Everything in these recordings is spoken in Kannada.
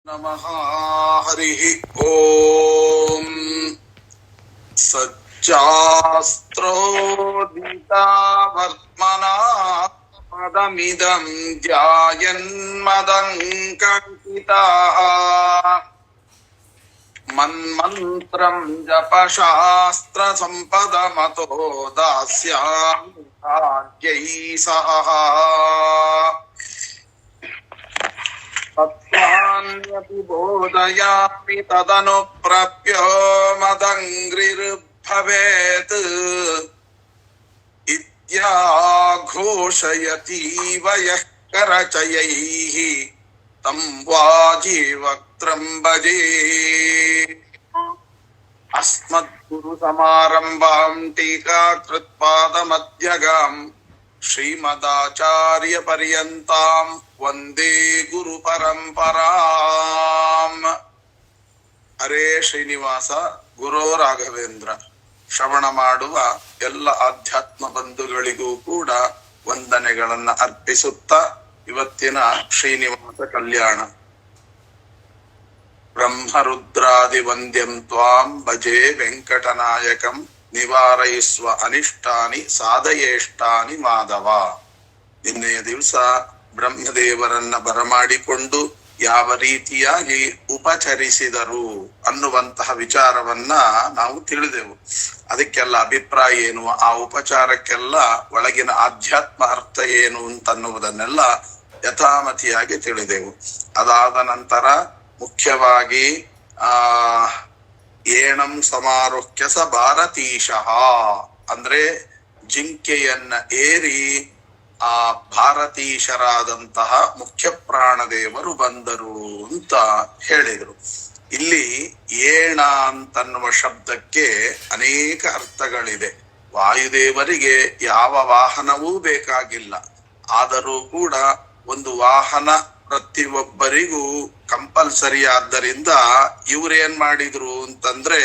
ನಮಃ. ಹರಿಃ ಓಂ. ಸಚ್ಚಾಸ್ತ್ರೋದಿತಾ ವರ್ತ್ಮನಾ ಪದಮಿದಂ ಧ್ಯಾಯನ್ಮದಂಕಂಕಿತಾಃ ಮನ್ಮಂತ್ರಂ ಜಪಶಾಸ್ತ್ರ ಸಂಪದಮತೋ ದಾಸ್ಯಾಮಿ ಭಾಗ್ಯೈ ಸಹ. ತತ್ವಾನ್ಯಪಿ ಬೋಧಯಾಮಿ ತದನುಪ್ರಪ್ಯೋ ಮದಂಗ್ರಿರ್ಭವೇತ್ ಇತ್ಯಾಘೋಷಯತೀವ ಯಃ ಕರಚಯೈಃ ತಂ ವಾಜೀವಕ್ತ್ರಂ ಭಜೇ. ಅಸ್ಮದ್ಗುರು ಸಮಾರಂಭಾಂ ಟೀಕಾಕೃತ್ಪಾದಮಧ್ಯಗಾಂ ಶ್ರೀಮದಾಚಾರ್ಯ ಪರ್ಯಂತಾಂ ವಂದೇ ಗುರು ಪರಂಪರಾಂ. ಹರೇ ಶ್ರೀನಿವಾಸ ಗುರೋ ರಾಘವೇಂದ್ರ. ಶ್ರವಣ ಮಾಡುವ ಎಲ್ಲ ಆಧ್ಯಾತ್ಮ ಬಂಧುಗಳಿಗೂ ಕೂಡ ವಂದನೆಗಳನ್ನ ಅರ್ಪಿಸುತ್ತಾ ಇವತ್ತಿನ ಶ್ರೀನಿವಾಸ ಕಲ್ಯಾಣ. ಬ್ರಹ್ಮರುದ್ರಾದಿ ವಂದ್ಯಂ ತ್ವಾಂ ಭಜೆ ವೆಂಕಟನಾಯಕಂ ನಿವಾರಯಿಸ್ವ ಅನಿಷ್ಟಾನಿ ಸಾಧಯೇಷ್ಟಾನಿ ಮಾಧವ. ನಿನ್ನೆಯ ದಿವಸ ಬ್ರಹ್ಮದೇವರನ್ನ ಬರಮಾಡಿಕೊಂಡು ಯಾವ ರೀತಿಯಾಗಿ ಉಪಚರಿಸಿದರು ಅನ್ನುವಂತಹ ವಿಚಾರವನ್ನ ನಾವು ತಿಳಿದೆವು. ಅದಕ್ಕೆಲ್ಲ ಅಭಿಪ್ರಾಯ ಏನು, ಆ ಉಪಚಾರಕ್ಕೆಲ್ಲ ಒಳಗಿನ ಆಧ್ಯಾತ್ಮ ಅರ್ಥ ಏನು ಅಂತನ್ನುವುದನ್ನೆಲ್ಲ ಯಥಾಮತಿಯಾಗಿ ತಿಳಿದೆವು. ಅದಾದ ನಂತರ ಮುಖ್ಯವಾಗಿ ಏಣಂ ಸಮಾರೋಹ್ಯ ಸ ಭಾರತೀಶಃ ಅಂದ್ರೆ ಜಿಂಕೆಯನ್ನ ಏರಿ ಆ ಭಾರತೀಶರಾದಂತಹ ಮುಖ್ಯ ಪ್ರಾಣದೇವರು ಬಂದರು ಅಂತ ಹೇಳಿದರು. ಇಲ್ಲಿ ಏಣ ಅಂತನ್ನುವ ಶಬ್ದಕ್ಕೆ ಅನೇಕ ಅರ್ಥಗಳಿದೆ. ವಾಯುದೇವರಿಗೆ ಯಾವ ವಾಹನವೂ ಬೇಕಾಗಿಲ್ಲ, ಆದರೂ ಕೂಡ ಒಂದು ವಾಹನ ಪ್ರತಿಯೊಬ್ಬರಿಗೂ ಕಂಪಲ್ಸರಿ. ಆದ್ದರಿಂದ ಇವ್ರೇನ್ ಮಾಡಿದ್ರು ಅಂತಂದ್ರೆ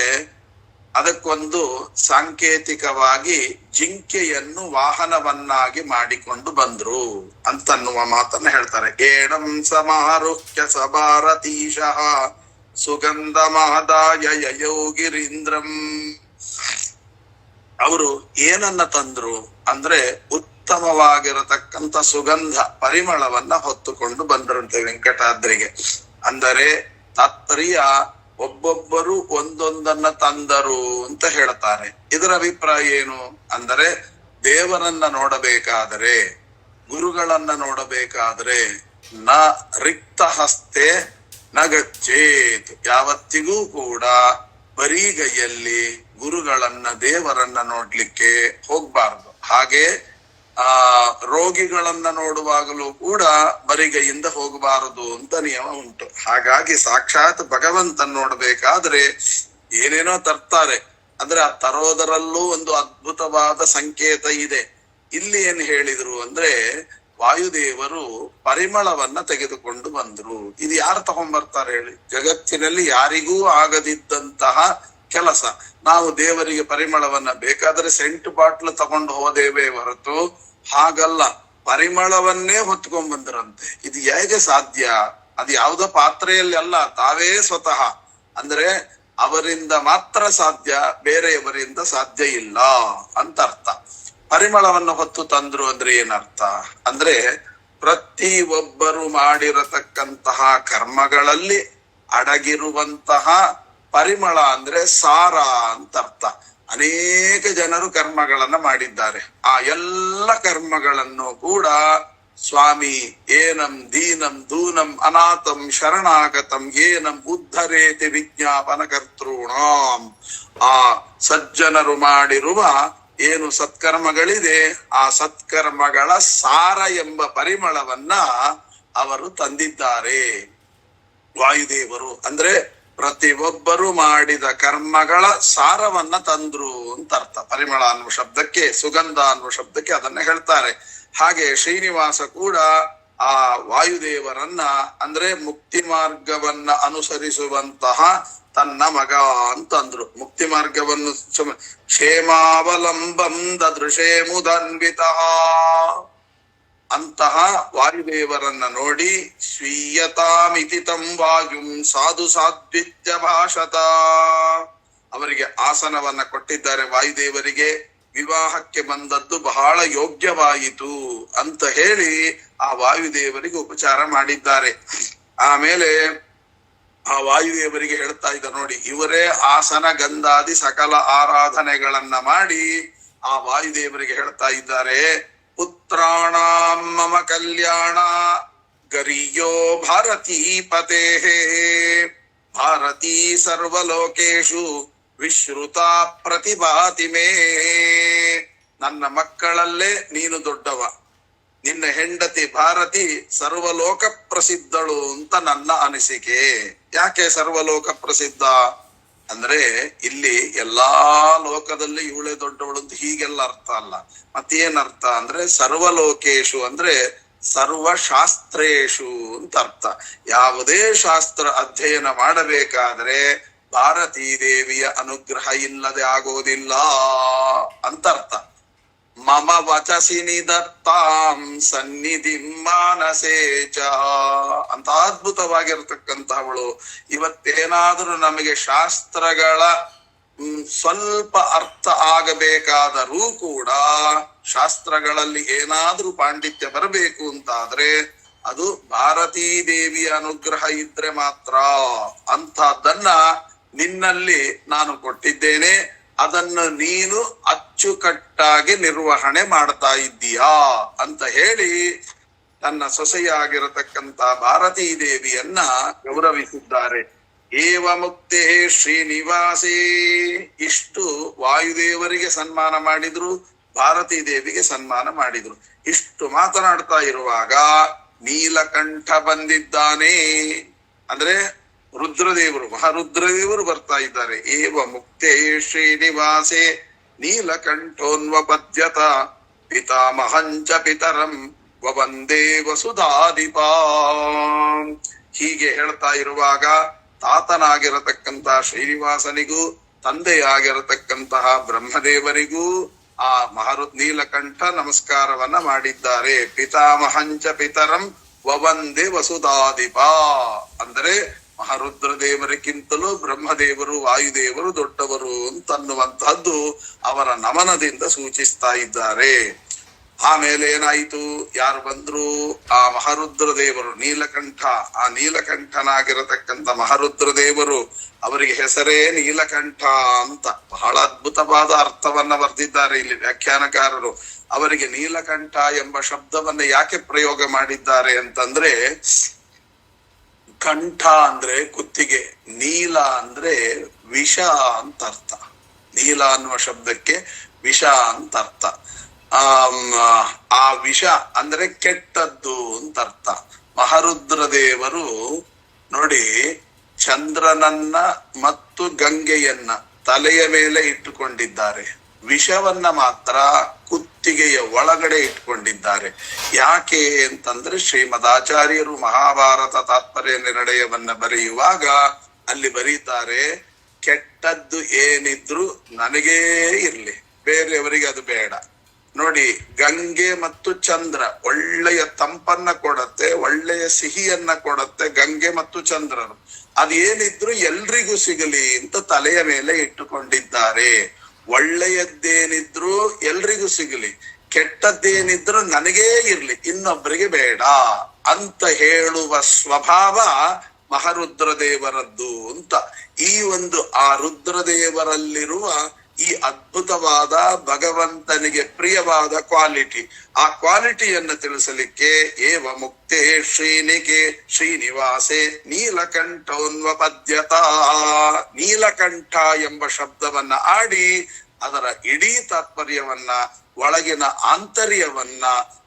ಅದಕ್ಕೊಂದು ಸಾಂಕೇತಿಕವಾಗಿ ಜಿಂಕೆಯನ್ನು ವಾಹನವನ್ನಾಗಿ ಮಾಡಿಕೊಂಡು ಬಂದ್ರು ಅಂತನ್ನುವ ಮಾತನ್ನ ಹೇಳ್ತಾರೆ. ಏಣಂ ಸಮಾರುಹ್ಯ ಸ ಭಾರತೀಶಃ ಸುಗಂಧ ಮಹದಾಯ ಯಯೋಗಿರೀಂದ್ರಂ. ಅವರು ಏನನ್ನ ತಂದ್ರು ಅಂದ್ರೆ ಉತ್ತಮವಾಗಿರತಕ್ಕಂಥ ಸುಗಂಧ ಪರಿಮಳವನ್ನ ಹೊತ್ತುಕೊಂಡು ಬಂದ್ರಂತೆ ವೆಂಕಟಾದ್ರಿಗೆ. ಅಂದರೆ ತಾತ್ಪರ್ಯ ಒಬ್ಬೊಬ್ಬರು ಒಂದೊಂದನ್ನ ತಂದರು ಅಂತ ಹೇಳ್ತಾರೆ. ಇದರ ಅಭಿಪ್ರಾಯ ಏನು ಅಂದರೆ ದೇವರನ್ನ ನೋಡಬೇಕಾದರೆ, ಗುರುಗಳನ್ನ ನೋಡಬೇಕಾದ್ರೆ ನ ರಿಕ್ತ ಹಸ್ತೆ ನ ಗಚ್ಚೇತ್. ಯಾವತ್ತಿಗೂ ಕೂಡ ಬರಿಗೈಯಲ್ಲಿ ಗುರುಗಳನ್ನ ದೇವರನ್ನ ನೋಡ್ಲಿಕ್ಕೆ ಹೋಗ್ಬಾರ್ದು. ಹಾಗೆ ರೋಗಿಗಳನ್ನ ನೋಡುವಾಗಲೂ ಕೂಡ ಬರಿಗೈಯಿಂದ ಹೋಗಬಾರದು ಅಂತ ನಿಯಮ ಉಂಟು. ಹಾಗಾಗಿ ಸಾಕ್ಷಾತ್ ಭಗವಂತನ್ ನೋಡ್ಬೇಕಾದ್ರೆ ಏನೇನೋ ತರ್ತಾರೆ. ಅಂದ್ರೆ ಆ ತರೋದರಲ್ಲೂ ಒಂದು ಅದ್ಭುತವಾದ ಸಂಕೇತ ಇದೆ. ಇಲ್ಲಿ ಏನ್ ಹೇಳಿದ್ರು ಅಂದ್ರೆ ವಾಯುದೇವರು ಪರಿಮಳವನ್ನ ತೆಗೆದುಕೊಂಡು ಬಂದ್ರು. ಇದು ಯಾರು ತಗೊಂಡ್ಬರ್ತಾರೆ ಹೇಳಿ? ಜಗತ್ತಿನಲ್ಲಿ ಯಾರಿಗೂ ಆಗದಿದ್ದಂತಹ ಕೆಲಸ. ನಾವು ದೇವರಿಗೆ ಪರಿಮಳವನ್ನ ಬೇಕಾದ್ರೆ ಸೆಂಟ್ ಬಾಟ್ಲು ತಗೊಂಡು ಹೋದೇವೇ ಹೊರತು ಹಾಗಲ್ಲ, ಪರಿಮಳವನ್ನೇ ಹೊತ್ಕೊಂಡ್ ಬಂದ್ರಂತೆ. ಇದು ಹೇಗೆ ಸಾಧ್ಯ? ಅದು ಯಾವುದೋ ಪಾತ್ರೆಯಲ್ಲಿ ಅಲ್ಲ, ತಾವೇ ಸ್ವತಃ. ಅಂದ್ರೆ ಅವರಿಂದ ಮಾತ್ರ ಸಾಧ್ಯ, ಬೇರೆಯವರಿಂದ ಸಾಧ್ಯ ಇಲ್ಲ ಅಂತ ಅರ್ಥ. ಪರಿಮಳವನ್ನು ಹೊತ್ತು ತಂದ್ರು ಅಂದ್ರೆ ಏನರ್ಥ ಅಂದ್ರೆ ಪ್ರತಿ ಒಬ್ಬರು ಮಾಡಿರತಕ್ಕಂತಹ ಕರ್ಮಗಳಲ್ಲಿ ಅಡಗಿರುವಂತಹ ಪರಿಮಳ ಅಂದ್ರೆ ಸಾರ ಅಂತ ಅರ್ಥ. ಅನೇಕ ಜನರು ಕರ್ಮಗಳನ್ನ ಮಾಡಿದ್ದಾರೆ. ಆ ಎಲ್ಲ ಕರ್ಮಗಳನ್ನು ಕೂಡ ಸ್ವಾಮಿ ಏನಂ ದೀನಂ ದೂನಂ ಅನಾಥಂ ಶರಣಾಗತಂ ಏನಂ ಉದ್ಧರೇತಿ ವಿಜ್ಞಾಪನ ಕರ್ತೃಣಾಂ. ಆ ಸಜ್ಜನರು ಮಾಡಿರುವ ಏನು ಸತ್ಕರ್ಮಗಳಿದೆ, ಆ ಸತ್ಕರ್ಮಗಳ ಸಾರ ಎಂಬ ಪರಿಮಳವನ್ನ ಅವರು ತಂದಿದ್ದಾರೆ ವಾಯುದೇವರು. ಅಂದ್ರೆ ಪ್ರತಿಯೊಬ್ಬರು ಮಾಡಿದ ಕರ್ಮಗಳ ಸಾರವನ್ನ ತಂದ್ರು ಅಂತ ಅರ್ಥ. ಪರಿಮಳ ಅನ್ನುವ ಶಬ್ದಕ್ಕೆ, ಸುಗಂಧ ಅನ್ನುವ ಶಬ್ದಕ್ಕೆ ಅದನ್ನ ಹೇಳ್ತಾರೆ. ಹಾಗೆ ಶ್ರೀನಿವಾಸ ಕೂಡ ಆ ವಾಯುದೇವರನ್ನ ಅಂದ್ರೆ ಮುಕ್ತಿ ಮಾರ್ಗವನ್ನ ಅನುಸರಿಸುವಂತಹ ತನ್ನ ಮಗ ಅಂತಂದ್ರು. ಮುಕ್ತಿ ಮಾರ್ಗವನ್ನು ಕ್ಷೇಮಾವಲಂಬಂ ದದೃಶೇ ಮುದನ್ವಿತ ಅಂತಹ ವಾಯುದೇವರನ್ನ ನೋಡಿ ಸ್ವೀಯತಾಮಿತಿ ತಂ ವಾಯುಂ ಸಾಧು ಸಾಧ್ವಿತ್ಯ ಭಾಷತ, ಅವರಿಗೆ ಆಸನವನ್ನ ಕೊಟ್ಟಿದ್ದಾರೆ. ವಾಯುದೇವರಿಗೆ ವಿವಾಹಕ್ಕೆ ಬಂದದ್ದು ಬಹಳ ಯೋಗ್ಯವಾಯಿತು ಅಂತ ಹೇಳಿ ಆ ವಾಯುದೇವರಿಗೆ ಉಪಚಾರ ಮಾಡಿದ್ದಾರೆ. ಆಮೇಲೆ ಆ ವಾಯುದೇವರಿಗೆ ಹೇಳ್ತಾ ಇದ್ದ ನೋಡಿ, ಇವರೇ ಆಸನ ಗಂಧಾದಿ ಸಕಲ ಆರಾಧನೆಗಳನ್ನ ಮಾಡಿ ಆ ವಾಯುದೇವರಿಗೆ ಹೇಳ್ತಾ ಇದ್ದಾರೆ, ಪುತ್ರಾಣಾಂ ಮಮ ಕಲ್ಯಾಣ ಗರಿಯೋ ಭಾರತೀ ಪತೇಹೇ ಭಾರತೀ ಸರ್ವಲೋಕೇಶು ವಿಶ್ರುತ ಪ್ರತಿಭಾತಿ ಮೇ. ನನ್ನ ಮಕ್ಕಳಲ್ಲೇ ನೀನು ದೊಡ್ಡವ, ನಿನ್ನ ಹೆಂಡತಿ ಭಾರತಿ ಸರ್ವಲೋಕ ಪ್ರಸಿದ್ಧಳು ಅಂತ ನನ್ನ ಅನಿಸಿಕೆ. ಯಾಕೆ ಸರ್ವಲೋಕ ಪ್ರಸಿದ್ಧ ಅಂದ್ರೆ ಇಲ್ಲಿ ಎಲ್ಲಾ ಲೋಕದಲ್ಲಿ ಇವಳೇ ದೊಡ್ಡವಳು ಅಂತ ಹೀಗೆಲ್ಲ ಅರ್ಥ ಅಲ್ಲ. ಮತ್ತೇನ್ ಅರ್ಥ ಅಂದ್ರೆ ಸರ್ವಲೋಕೇಶು ಅಂದ್ರೆ ಸರ್ವಶಾಸ್ತ್ರೇಶು ಅಂತ ಅರ್ಥ. ಯಾವುದೇ ಶಾಸ್ತ್ರ ಅಧ್ಯಯನ ಮಾಡಬೇಕಾದ್ರೆ ಭಾರತೀ ದೇವಿಯ ಅನುಗ್ರಹ ಇಲ್ಲದೆ ಆಗೋದಿಲ್ಲ ಅಂತ ಅರ್ಥ. ಮಮ ವಚಸಿ ನಿದತ್ತಾಂ ಸನ್ನಿಧಿ ಮಾನಸೇ ಚ ಅಂತ ಅದ್ಭುತವಾಗಿರ್ತಕ್ಕಂಥವಳು. ಇವತ್ತೇನಾದ್ರೂ ನಮಗೆ ಶಾಸ್ತ್ರಗಳ ಸ್ವಲ್ಪ ಅರ್ಥ ಆಗಬೇಕಾದರೂ ಕೂಡ, ಶಾಸ್ತ್ರಗಳಲ್ಲಿ ಏನಾದ್ರೂ ಪಾಂಡಿತ್ಯ ಬರಬೇಕು ಅಂತಾದ್ರೆ ಅದು ಭಾರತೀ ದೇವಿಯ ಅನುಗ್ರಹ ಇದ್ರೆ ಮಾತ್ರ. ಅಂಥದ್ದನ್ನ ನಿನ್ನಲ್ಲಿ ನಾನು ಕೊಟ್ಟಿದ್ದೇನೆ, ಅದನ್ನು ನೀನು ಅಚ್ಚುಕಟ್ಟಾಗಿ ನಿರ್ವಹಣೆ ಮಾಡ್ತಾ ಇದ್ದೀಯಾ ಅಂತ ಹೇಳಿ ತನ್ನ ಸೊಸೆಯಾಗಿರತಕ್ಕಂತ ಭಾರತೀ ದೇವಿಯನ್ನ ಗೌರವಿಸಿದ್ದಾರೆ. ಏವ ಮುಕ್ತೆ ಶ್ರೀನಿವಾಸೇ, ಇಷ್ಟು ವಾಯುದೇವರಿಗೆ ಸನ್ಮಾನ ಮಾಡಿದ್ರು, ಭಾರತೀ ದೇವಿಗೆ ಸನ್ಮಾನ ಮಾಡಿದ್ರು. ಇಷ್ಟು ಮಾತನಾಡ್ತಾ ಇರುವಾಗ ನೀಲಕಂಠ ಬಂದಿದ್ದಾನೆ. ಅಂದ್ರೆ ರುದ್ರದೇವರು, ಮಹಾರುದ್ರದೇವರು ಬರ್ತಾ ಇದ್ದಾರೆ. ಏವ ಮುಕ್ತೇ ಶ್ರೀನಿವಾಸೇ ನೀಲಕಂಠೋನ್ವಪದ್ಯತ ಪಿತಾಮಹಂಚ ಪಿತರಂ ವವಂದೇ ವಸುಧಾಧಿಪಾ. ಹೀಗೆ ಹೇಳ್ತಾ ಇರುವಾಗ ತಾತನಾಗಿರತಕ್ಕಂತ ಶ್ರೀನಿವಾಸನಿಗೂ ತಂದೆಯಾಗಿರತಕ್ಕಂತಹ ಬ್ರಹ್ಮದೇವರಿಗೂ ಆ ನೀಲಕಂಠ ನಮಸ್ಕಾರವನ್ನ ಮಾಡಿದ್ದಾರೆ. ಪಿತಾಮಹಂಚ ಪಿತರಂ ವವಂದೇ ವಸುಧಾಧಿಪಾ ಅಂದರೆ ಮಹಾರುದ್ರ ದೇವರಿಗಿಂತಲೂ ಬ್ರಹ್ಮದೇವರು ವಾಯುದೇವರು ದೊಡ್ಡವರು ಅಂತನ್ನುವಂತಹದ್ದು ಅವರ ನಮನದಿಂದ ಸೂಚಿಸ್ತಾ ಇದ್ದಾರೆ. ಆಮೇಲೆ ಏನಾಯ್ತು, ಯಾರು ಬಂದ್ರು, ಆ ಮಹಾರುದ್ರ ದೇವರು ನೀಲಕಂಠ. ಆ ನೀಲಕಂಠನಾಗಿರತಕ್ಕಂತ ಮಹಾರುದ್ರ ದೇವರು, ಅವರಿಗೆ ಹೆಸರೇ ನೀಲಕಂಠ ಅಂತ ಬಹಳ ಅದ್ಭುತವಾದ ಅರ್ಥವನ್ನ ಬರೆದಿದ್ದಾರೆ ಇಲ್ಲಿ ವ್ಯಾಖ್ಯಾನಕಾರರು. ಅವರಿಗೆ ನೀಲಕಂಠ ಎಂಬ ಶಬ್ದವನ್ನ ಯಾಕೆ ಪ್ರಯೋಗ ಮಾಡಿದ್ದಾರೆ ಅಂತಂದ್ರೆ, ಕಂಠ ಅಂದ್ರೆ ಕುತ್ತಿಗೆ, ನೀಲ ಅಂದ್ರೆ ವಿಷ ಅಂತ ಅರ್ಥ. ನೀಲ ಅನ್ನುವ ಶಬ್ದಕ್ಕೆ ವಿಷ ಅಂತ ಅರ್ಥ. ಆ ವಿಷ ಅಂದ್ರೆ ಕೆಟ್ಟದ್ದು ಅಂತ ಅರ್ಥ. ಮಹಾರುದ್ರ ದೇವರು ನೋಡಿ, ಚಂದ್ರನನ್ನ ಮತ್ತು ಗಂಗೆಯನ್ನ ತಲೆಯ ಮೇಲೆ ಇಟ್ಟುಕೊಂಡಿದ್ದಾರೆ, ವಿಷವನ್ನ ಮಾತ್ರ ಕುತ್ತಿಗೆಯ ಒಳಗಡೆ ಇಟ್ಕೊಂಡಿದ್ದಾರೆ. ಯಾಕೆ ಅಂತಂದ್ರೆ ಶ್ರೀಮದಾಚಾರ್ಯರು ಮಹಾಭಾರತ ತಾತ್ಪರ್ಯ ನಿರ್ಣಯವನ್ನ ಬರೆಯುವಾಗ ಅಲ್ಲಿ ಬರೀತಾರೆ, ಕೆಟ್ಟದ್ದು ಏನಿದ್ರು ನನಗೇ ಇರ್ಲಿ, ಬೇರೆಯವರಿಗೆ ಅದು ಬೇಡ. ನೋಡಿ, ಗಂಗೆ ಮತ್ತು ಚಂದ್ರ ಒಳ್ಳೆಯ ತಂಪನ್ನ ಕೊಡತ್ತೆ, ಒಳ್ಳೆಯ ಸಿಹಿಯನ್ನ ಕೊಡತ್ತೆ ಗಂಗೆ ಮತ್ತು ಚಂದ್ರರು. ಅದೇನಿದ್ರು ಎಲ್ರಿಗೂ ಸಿಗಲಿ ಅಂತ ತಲೆಯ ಮೇಲೆ ಇಟ್ಟುಕೊಂಡಿದ್ದಾರೆ. ಒಳ್ಳೆಯದ್ದೇನಿದ್ರು ಎಲ್ರಿಗೂ ಸಿಗಲಿ, ಕೆಟ್ಟದ್ದೇನಿದ್ರು ನನಗೇ ಇರ್ಲಿ, ಇನ್ನೊಬ್ಬರಿಗೆ ಬೇಡ ಅಂತ ಹೇಳುವ ಸ್ವಭಾವ ಮಹಾರುದ್ರ ದೇವರದ್ದು ಅಂತ. ಈ ಒಂದು ಆ ರುದ್ರದೇವರಲ್ಲಿರುವ ಈ ಅದ್ಭುತವಾದ ಭಗವಂತನಿಗೆ ಪ್ರಿಯವಾದ ಕ್ವಾಲಿಟಿ, ಆ ಕ್ವಾಲಿಟಿಯನ್ನು ತಿಳಿಸಲಿಕ್ಕೆ ಏವ ಮುಕ್ತೇ ಶ್ರೀನಿವಾಸೆ ನೀಲಕಂಠೋನ್ವಪದ್ಯತ, ನೀಲಕಂಠ ಎಂಬ ಶಬ್ದವನ್ನ ಆಡಿ ಅದರ ಇಡೀ ತಾತ್ಪರ್ಯವನ್ನ, ಒಳಗಿನ ಆಂತರ್ಯವನ್ನ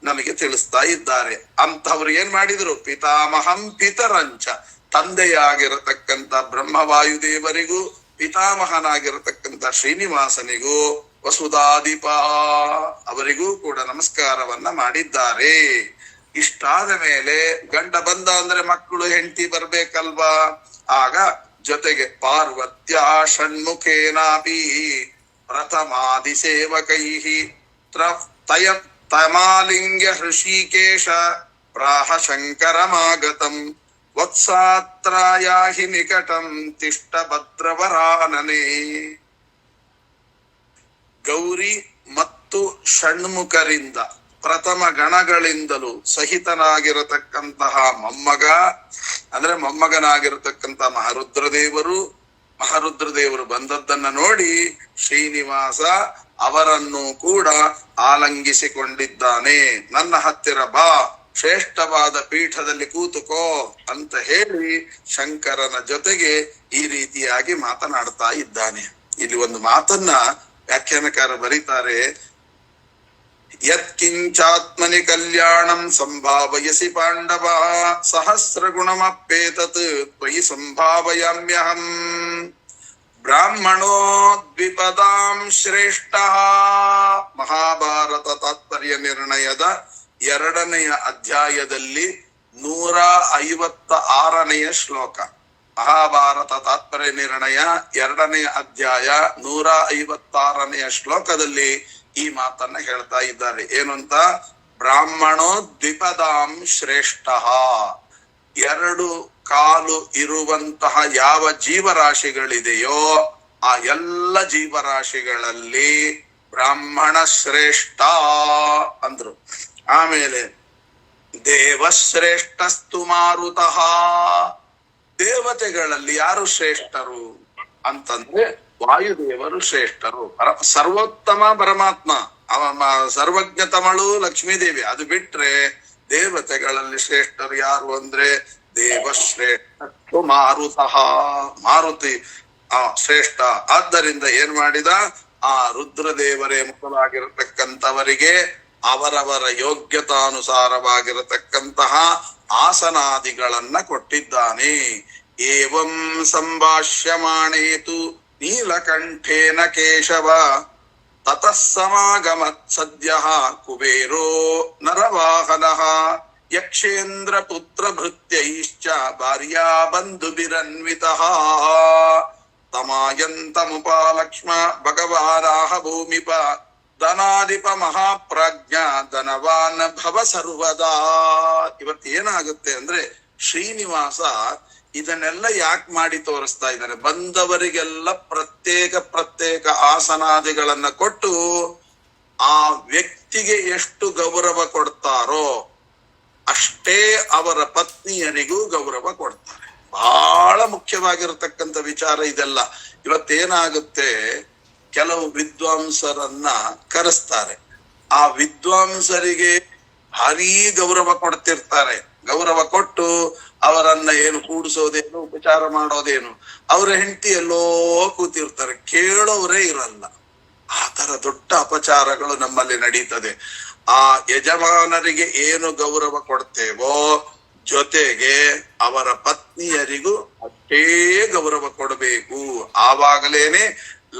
ನಮಗೆ ತಿಳಿಸ್ತಾ ಇದ್ದಾರೆ. ಅಂಥವ್ರು ಏನ್ ಮಾಡಿದ್ರು, ಪಿತಾಮಹಂ ಪಿತರಂಚ, ತಂದೆಯಾಗಿರತಕ್ಕಂತ ಬ್ರಹ್ಮವಾಯುದೇವರಿಗೂ ಪಿತಾಮಹನಾಗಿರತಕ್ಕಂತ ಶ್ರೀನಿವಾಸನಿಗೂ ವಸುಧಾಧಿಪ ಅವರಿಗೂ ಕೂಡ ನಮಸ್ಕಾರವನ್ನ ಮಾಡಿದ್ದಾರೆ. ಇಷ್ಟಾದ ಮೇಲೆ ಗಂಡ ಬಂದ ಅಂದ್ರೆ ಮಕ್ಕಳು ಹೆಂಡತಿ ಬರ್ಬೇಕಲ್ವಾ. ಆಗ ಜೊತೆಗೆ ಪಾರ್ವತ್ಯ ಷಣ್ಮುಖೇನಾಪಿ ಪ್ರಥಮಾದಿ ಸೇವಕೈ ತಮಾಲಿಂಗ್ಯ ಹೃಷಿಕೇಶ ಪ್ರಾಹ ಶಂಕರಮಾಗತಂ ವತ್ಸಾತ್ರಾಯಾಹಿ ನಿಕಟಂ ತಿಷ್ಟ ಭದ್ರವರಾನನೇ. ಗೌರಿ ಮತ್ತು ಷಣ್ಮುಖರಿಂದ ಪ್ರಥಮ ಗಣಗಳಿಂದಲೂ ಸಹಿತನಾಗಿರತಕ್ಕಂತಹ ಮೊಮ್ಮಗ ಅಂದ್ರೆ ಮೊಮ್ಮಗನಾಗಿರತಕ್ಕಂತ ಮಹಾರುದ್ರದೇವರು ಬಂದದ್ದನ್ನ ನೋಡಿ ಶ್ರೀನಿವಾಸ ಅವರನ್ನು ಕೂಡ ಆಲಂಗಿಸಿಕೊಂಡಿದ್ದಾನೆ. ನನ್ನ ಹತ್ತಿರ ಬಾ, ಶ್ರೇಷ್ಠವಾದ ಪೀಠದಲ್ಲಿ ಕೂತುಕೋ ಅಂತ ಹೇಳಿ ಶಂಕರನ ಜೊತೆಗೆ ಈ ರೀತಿಯಾಗಿ ಮಾತನಾಡ್ತಾ ಇದ್ದಾನೆ. ಇಲ್ಲಿ ಒಂದು ಮಾತನ್ನ ವ್ಯಾಖ್ಯಾನಕಾರ ಬರೀತಾರೆ. ಯತ್ಕಿಂಚಾತ್ಮನಿ ಕಲ್ಯಾಣಂ ಸಂಭಾವಯಸಿ ಪಾಂಡವ ಸಹಸ್ರ ಗುಣಮಪ್ಪೇತತ್ ತ್ವಯಿ ಸಂಭಾವಯಾಮ್ಯಹಂ ಬ್ರಾಹ್ಮಣೋ ದ್ವಿಪದಾಂ ಶ್ರೇಷ್ಠ. ಮಹಾಭಾರತ ತಾತ್ಪರ್ಯ ನಿರ್ಣಯದ 2ನೆಯ ಅಧ್ಯಾಯದಲ್ಲಿ 156ನೆಯ ಶ್ಲೋಕ. ಮಹಾಭಾರತ ತಾತ್ಪರ್ಯ ನಿರ್ಣಯ 2ನೆಯ ಅಧ್ಯಾಯ 156ನೆಯ ಶ್ಲೋಕದಲ್ಲಿ ಈ ಮಾತನ್ನ ಹೇಳ್ತಾ ಇದ್ದಾರೆ. ಏನು ಅಂತ? ಬ್ರಾಹ್ಮಣೋ ದ್ವಿಪದಾಂ ಶ್ರೇಷ್ಠ. 2 ಕಾಲು ಇರುವಂತಹ ಯಾವ ಜೀವರಾಶಿಗಳಿದೆಯೋ ಆ ಎಲ್ಲ ಜೀವರಾಶಿಗಳಲ್ಲಿ ಬ್ರಾಹ್ಮಣ ಶ್ರೇಷ್ಠ ಅಂದ್ರು. ಆಮೇಲೆ ದೇವಶ್ರೇಷ್ಠಸ್ತು ಮಾರುತಃ. ದೇವತೆಗಳಲ್ಲಿ ಯಾರು ಶ್ರೇಷ್ಠರು ಅಂತಂದ್ರೆ ವಾಯುದೇವರು ಶ್ರೇಷ್ಠರು. ಸರ್ವೋತ್ತಮ ಪರಮಾತ್ಮ, ಸರ್ವಜ್ಞತಮಳು ಲಕ್ಷ್ಮೀದೇವಿ. ಅದು ಬಿಟ್ರೆ ದೇವತೆಗಳಲ್ಲಿ ಶ್ರೇಷ್ಠರು ಯಾರು ಅಂದ್ರೆ ದೇವಶ್ರೇಷ್ಠ ಮಾರುತಃ. ಮಾರುತಿ ಶ್ರೇಷ್ಠ. ಆದ್ದರಿಂದ ಏನ್ ಮಾಡಿದ? ಆ ರುದ್ರದೇವರೇ ಮೊದಲಾಗಿರತಕ್ಕಂಥವರಿಗೆ ಅವರವರ ಯೋಗ್ಯತಾನುಸಾರವಾಗಿರತಕ್ಕಂತಹ ಆಸನಾದಿಗಳನ್ನ ಕೊಟ್ಟಿದ್ದಾನೆ. ಏವಂ ಸಂಭಾಷ್ಯಮಾಣೇತು ನೀಲಕಂಠೇನ ಕೇಶವ ತತಃ ಸಮಾಗಮತ್ ಸದ್ಯಃ ಕುಬೇರೋ ನರವಾಹನಃ ಯಕ್ಷೇಂದ್ರ ಪುತ್ರ ಭೃತ್ಯೈಶ್ಚ ಭಾರ್ಯಾ ಬಂಧುಭಿರನ್ವಿತಃ ತಮಾಯಂತಮುಪಾಲಕ್ಷ್ಮ ಭಗವಾರಾಹ ಭೂಮಿಪ ಧನಾಧಿಪ ಮಹಾಪ್ರಾಜ್ಞ ಧನವಾನ್ ಭವ ಸರ್ವದಾ. ಇವತ್ತೇನಾಗುತ್ತೆ ಅಂದ್ರೆ ಶ್ರೀನಿವಾಸ ಇದನ್ನೆಲ್ಲ ಯಾಕೆ ಮಾಡಿ ತೋರಿಸ್ತಾ ಇದ್ದಾನೆ? ಬಂದವರಿಗೆಲ್ಲ ಪ್ರತ್ಯೇಕ ಆಸನಾದಿಗಳನ್ನ ಕೊಟ್ಟು ಆ ವ್ಯಕ್ತಿಗೆ ಎಷ್ಟು ಗೌರವ ಕೊಡ್ತಾರೋ ಅಷ್ಟೇ ಅವರ ಪತ್ನಿಯರಿಗೂ ಗೌರವ ಕೊಡ್ತಾರೆ. ಬಹಳ ಮುಖ್ಯವಾಗಿರತಕ್ಕಂಥ ವಿಚಾರ ಇದೆಲ್ಲ. ಇವತ್ತೇನಾಗುತ್ತೆ, ಕೆಲವು ವಿದ್ವಾಂಸರನ್ನ ಕರೆಸ್ತಾರೆ. ಆ ವಿದ್ವಾಂಸರಿಗೆ ಭಾರೀ ಗೌರವ ಕೊಡ್ತಿರ್ತಾರೆ. ಗೌರವ ಕೊಟ್ಟು ಅವರನ್ನ ಏನು ಕೂಡಿಸೋದೇನು, ಉಪಚಾರ ಮಾಡೋದೇನು, ಅವರ ಹೆಂಡತಿ ಎಲ್ಲೋ ಕೂತಿರ್ತಾರೆ, ಕೇಳೋರೇ ಇರಲ್ಲ. ಆ ತರ ದೊಡ್ಡ ಅಪಚಾರಗಳು ನಮ್ಮಲ್ಲಿ ನಡೀತದೆ. ಆ ಯಜಮಾನರಿಗೆ ಏನು ಗೌರವ ಕೊಡ್ತೇವೋ ಜೊತೆಗೆ ಅವರ ಪತ್ನಿಯರಿಗೂ ಅಷ್ಟೇ ಗೌರವ ಕೊಡಬೇಕು. ಆವಾಗಲೇನೆ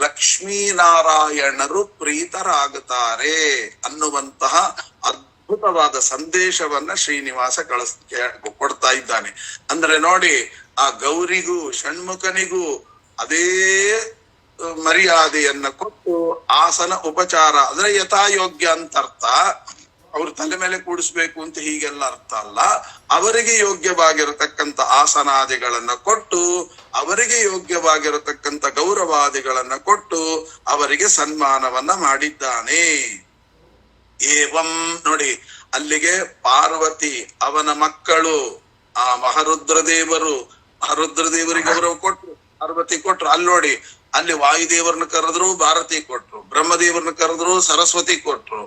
ಲಕ್ಷ್ಮೀನಾರಾಯಣರು ಪ್ರೀತರಾಗುತ್ತಾರೆ ಅನ್ನುವಂತಹ ಅದ್ಭುತವಾದ ಸಂದೇಶವನ್ನ ಶ್ರೀನಿವಾಸ ಕೊಡ್ತಾ ಇದ್ದಾನೆ. ಅಂದ್ರೆ ನೋಡಿ, ಆ ಗೌರಿಗೂ ಷಣ್ಮುಖನಿಗೂ ಅದೇ ಮರ್ಯಾದೆಯನ್ನ ಕೊಟ್ಟು ಆಸನ ಉಪಚಾರ ಅಂದ್ರೆ ಯಥಾಯೋಗ್ಯ ಅಂತ ಅರ್ಥ. ಅವ್ರ ತಲೆ ಮೇಲೆ ಕೂಡಿಸ್ಬೇಕು ಅಂತ ಹೀಗೆಲ್ಲ ಅರ್ಥ ಅಲ್ಲ. ಅವರಿಗೆ ಯೋಗ್ಯವಾಗಿರತಕ್ಕಂಥ ಆಸನಾದಿಗಳನ್ನ ಕೊಟ್ಟು, ಅವರಿಗೆ ಯೋಗ್ಯವಾಗಿರತಕ್ಕಂಥ ಗೌರವಾದಿಗಳನ್ನ ಕೊಟ್ಟು ಅವರಿಗೆ ಸನ್ಮಾನವನ್ನ ಮಾಡಿದ್ದಾನೆ. ಏವಂ ನೋಡಿ, ಅಲ್ಲಿಗೆ ಪಾರ್ವತಿ, ಅವನ ಮಕ್ಕಳು, ಆ ಮಹಾರುದ್ರದೇವರಿಗೆ ಗೌರವ ಕೊಟ್ರು, ಪಾರ್ವತಿ ಕೊಟ್ರು. ಅಲ್ಲಿ ನೋಡಿ, ಅಲ್ಲಿ ವಾಯುದೇವರನ್ನ ಕರೆದ್ರು, ಭಾರತಿ ಕೊಟ್ರು. ಬ್ರಹ್ಮದೇವರನ್ನ ಕರೆದ್ರು, ಸರಸ್ವತಿ ಕೊಟ್ರು.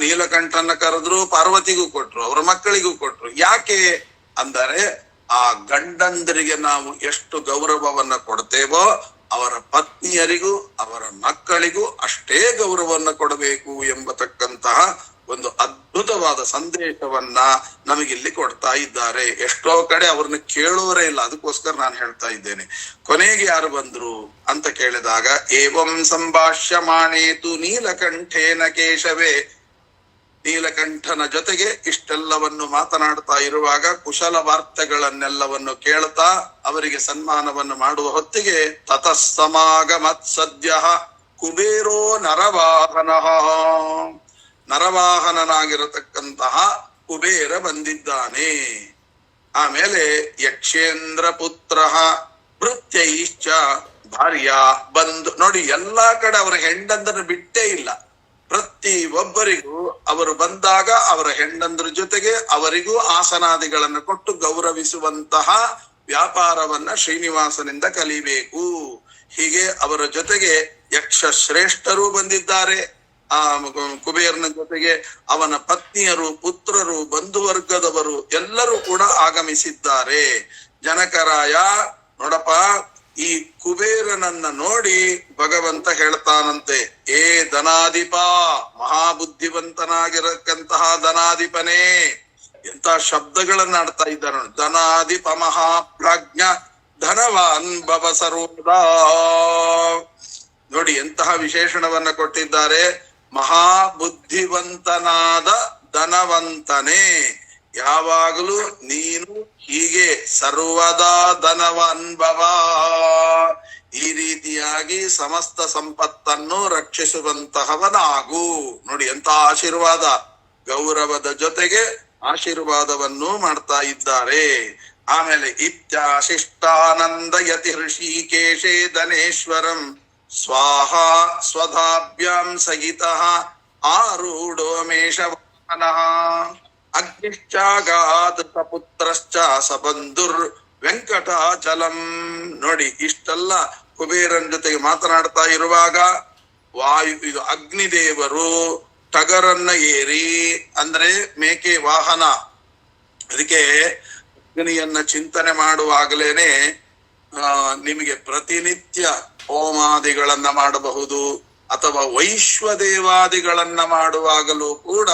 ನೀಲಕಂಠನ ಕರೆದ್ರು, ಪಾರ್ವತಿಗೂ ಕೊಟ್ರು, ಅವರ ಮಕ್ಕಳಿಗೂ ಕೊಟ್ರು. ಯಾಕೆ ಅಂದರೆ ಆ ಗಂಡಂದರಿಗೆ ನಾವು ಎಷ್ಟು ಗೌರವವನ್ನ ಕೊಡ್ತೇವೋ ಅವರ ಪತ್ನಿಯರಿಗೂ ಅವರ ಮಕ್ಕಳಿಗೂ ಅಷ್ಟೇ ಗೌರವವನ್ನ ಕೊಡಬೇಕು ಎಂಬತಕ್ಕಂತಹ ಒಂದು ಅದ್ಭುತವಾದ ಸಂದೇಶವನ್ನ ನಮಗಿಲ್ಲಿ ಕೊಡ್ತಾ ಇದ್ದಾರೆ. ಎಷ್ಟೋ ಕಡೆ ಅವ್ರನ್ನ ಕೇಳೋರೇ ಇಲ್ಲ. ಅದಕ್ಕೋಸ್ಕರ ನಾನು ಹೇಳ್ತಾ ಇದ್ದೇನೆ. ಕೊನೆಗೆ ಯಾರು ಬಂದ್ರು ಅಂತ ಕೇಳಿದಾಗ, ಏವಂ ಸಂಭಾಷ್ಯಮಾಣೇತು ನೀಲಕಂಠೇನ ಕೇಶವೇ. ನೀಲಕಂಠನ ಜೊತೆಗೆ ಇಷ್ಟೆಲ್ಲವನ್ನು ಮಾತನಾಡ್ತಾ ಇರುವಾಗ ಕುಶಲ ವಾರ್ತೆಗಳನ್ನೆಲ್ಲವನ್ನು ಕೇಳ್ತಾ ಅವರಿಗೆ ಸನ್ಮಾನವನ್ನು ಮಾಡುವ ಹೊತ್ತಿಗೆ ತತಃ ಸಮಾಗಮತ್ ಸದ್ಯಃ ಕುಬೇರೋ ನರವಾಹನಃ. ನರವಾಹನನಾಗಿರತಕ್ಕಂತಹ ಕುಬೇರ ಬಂದಿದ್ದಾನೆ. ಆಮೇಲೆ ಯಕ್ಷೇಂದ್ರ ಪುತ್ರ ಭೃತ್ಯೈಶ್ಚ ಭಾರ್ಯ ಬಂಧು. ನೋಡಿ, ಎಲ್ಲಾ ಕಡೆ ಅವರ ಹೆಂಡಂದರ ಬಿಟ್ಟೇ ಇಲ್ಲ. ಪ್ರತಿ ಒಬ್ಬರಿಗೂ ಅವರು ಬಂದಾಗ ಅವರ ಹೆಂಡಂದ್ರ ಜೊತೆಗೆ ಅವರಿಗೂ ಆಸನಾದಿಗಳನ್ನು ಕೊಟ್ಟು ಗೌರವಿಸುವಂತಹ ವ್ಯಾಪಾರವನ್ನ ಶ್ರೀನಿವಾಸನಿಂದ ಕಲಿಬೇಕು. ಹೀಗೆ ಅವರ ಜೊತೆಗೆ ಯಕ್ಷ ಶ್ರೇಷ್ಠರು ಬಂದಿದ್ದಾರೆ. ಆ ಕುಬೇರನ ಜೊತೆಗೆ ಅವನ ಪತ್ನಿಯರು, ಪುತ್ರರು, ಬಂಧುವರ್ಗದವರು ಎಲ್ಲರೂ ಕೂಡ ಆಗಮಿಸಿದ್ದಾರೆ. ಜನಕರಾಯ ನೋಡಪ್ಪ, ಈ ಕುಬೇರನನ್ನ ನೋಡಿ ಭಗವಂತ ಹೇಳ್ತಾನಂತೆ, ಏ ಧನಾಧಿಪ, ಮಹಾಬುದ್ಧಿವಂತನಾಗಿರಕ್ಕಂತಹ ಧನಾಧಿಪನೇ. ಎಂತ ಶಬ್ದಗಳನ್ನ ಆಡ್ತಾ ಇದ್ದಾರೆ. ಧನಾಧಿಪ ಮಹಾಪ್ರಾಜ್ಞ ಧನವಾನ್ ಭವ ಸರ್ವದಾ. ನೋಡಿ ಎಂತಹ ವಿಶೇಷಣವನ್ನ ಕೊಟ್ಟಿದ್ದಾರೆ. ಮಹಾಬುದ್ಧಿವಂತನಾದ ಧನವಂತನೇ, ಯಾವಾಗಲೂ ನೀನು ಹೀಗೆ ಸರ್ವದಾ ಧನವನ್ಭವ, ಈ ರೀತಿಯಾಗಿ ಸಮಸ್ತ ಸಂಪತ್ತನ್ನು ರಕ್ಷಿಸುವಂತಹವನಾಗು. ನೋಡಿ ಎಂತ ಆಶೀರ್ವಾದ, ಗೌರವದ ಜೊತೆಗೆ ಆಶೀರ್ವಾದವನ್ನು ಮಾಡ್ತಾ ಇದ್ದಾರೆ. ಆಮೇಲೆ ಇತ್ಯಾಶಿಷ್ಟಾನಂದ ಯತಿ ಹೃಷಿಕೇಶೇ ಧನೇಶ್ವರಂ ಸ್ವಾಹ ಸ್ವಧಾಭ್ಯಾಂ ಸಹಿತ ಆರೂಢೋ ಮೇಷವಾಹನಃ ಅಗ್ನಿಶ್ಚಾಗಾತ್ ಸಪುತ್ರಶ್ಚ ಸಬಂಧುರ್ ವೆಂಕಟಾಚಲಂ. ನೋಡಿ ಇಷ್ಟೆಲ್ಲ ಕುಬೇರನ್ ಜೊತೆಗೆ ಮಾತನಾಡ್ತಾ ಇರುವಾಗ ಇದು ಅಗ್ನಿದೇವರು ಟಗರನ್ನ ಏರಿ, ಅಂದ್ರೆ ಮೇಕೆ ವಾಹನ, ಅದಕ್ಕೆ ಅಗ್ನಿಯನ್ನ ಚಿಂತನೆ ಮಾಡುವಾಗಲೇನೆ ನಿಮಗೆ ಪ್ರತಿನಿತ್ಯ ಹೋಮಾದಿಗಳನ್ನ ಮಾಡಬಹುದು, ಅಥವಾ ವೈಶ್ವದೇವಾದಿಗಳನ್ನ ಮಾಡುವಾಗಲೂ ಕೂಡ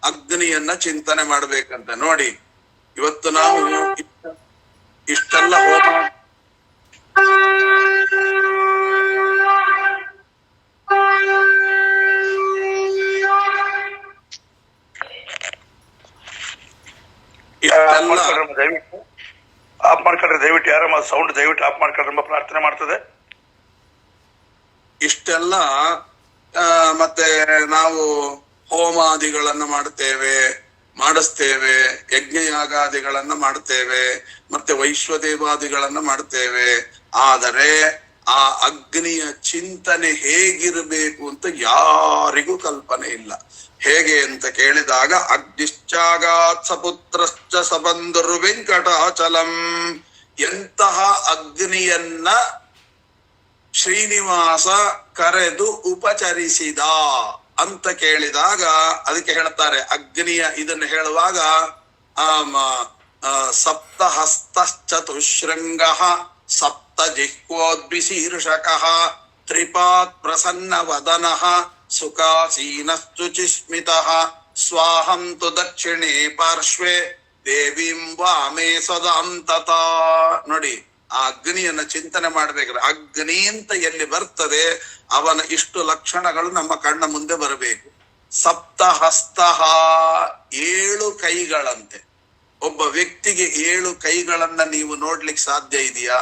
ಅಗ್ನಿಯನ್ನ ಚಿಂತನೆ ಮಾಡ್ಬೇಕಂತ. ನೋಡಿ ಇವತ್ತು ನಾವು ಇಷ್ಟೆಲ್ಲ ಹೋಮ ದಯವಿಟ್ಟು ಆಫ್ ಮಾಡ್ಕೊಳ್ರಿ. ದಯವಿಟ್ಟು ಯಾರ ಸೌಂಡ್ ದಯವಿಟ್ಟು ಆಫ್ ಮಾಡ್ಕೊಳ್ರಿ ಎಂಬ ಪ್ರಾರ್ಥನೆ ಮಾಡ್ತದೆ. ಇಷ್ಟೆಲ್ಲ ಮತ್ತೆ ನಾವು ಹೋಮಾದಿಗಳನ್ನ ಮಾಡಿಸ್ತೇವೆ, ಯಜ್ಞಯಾಗಾದಿಗಳನ್ನ ಮಾಡ್ತೇವೆ, ಮತ್ತೆ ವೈಶ್ವದೇವಾದಿಗಳನ್ನ ಮಾಡ್ತೇವೆ. ಆದರೆ ಆ ಅಗ್ನಿಯ ಚಿಂತನೆ ಹೇಗಿರಬೇಕು ಅಂತ ಯಾರಿಗೂ ಕಲ್ಪನೆ ಇಲ್ಲ. ಹೇಗೆ ಅಂತ ಕೇಳಿದಾಗ ಅಗ್ನಿಶ್ಚಾಗಾತ್ ಸಪುತ್ರಶ್ಚ ಸಬಂಧುರ್ ವೆಂಕಟಾಚಲಂ. ಎಂತಹ ಅಗ್ನಿಯನ್ನ ಶ್ರೀನಿವಾಸ ಕರೆದು ಉಪಚರಿಸಿದ ಅಂತ ಕೇಳಿದಾಗ ಅದಕ್ಕೆ ಹೇಳ್ತಾರೆ, ಅಗ್ನಿಯ ಇದನ್ನು ಹೇಳುವಾಗ ಸಪ್ತಹಸ್ತಶ್ಚತುಶೃಂಗ ಸಪ್ತ ಜಿಹ್ವೋದ್ವಿಶೀರ್ಷಕಃ ತ್ರಿಪಾತ್ ಪ್ರಸನ್ನ ವದನಃ ಸುಖಾಸೀನಶ್ಚುಚಿಸ್ಮಿತಃ ಸ್ವಾಹಂ ತು ದಕ್ಷಿಣೇ ಪಾರ್ಶ್ವೇ ದೇವೀಂ ವಾಮೇ ಸದಾಂತತ. ನೋಡಿ ಆ ಅಗ್ನಿಯನ್ನ ಚಿಂತನೆ ಮಾಡ್ಬೇಕಾದ್ರೆ ಅಗ್ನಿ ಅಂತ ಎಲ್ಲಿ ಬರ್ತದೆ ಅವನ ಇಷ್ಟು ಲಕ್ಷಣಗಳು ನಮ್ಮ ಕಣ್ಣ ಮುಂದೆ ಬರಬೇಕು. ಸಪ್ತಹಸ್ತಃ, 7 ಕೈಗಳಂತೆ. ಒಬ್ಬ ವ್ಯಕ್ತಿಗೆ 7 ಕೈಗಳನ್ನ ನೀವು ನೋಡ್ಲಿಕ್ಕೆ ಸಾಧ್ಯ ಇದೆಯಾ?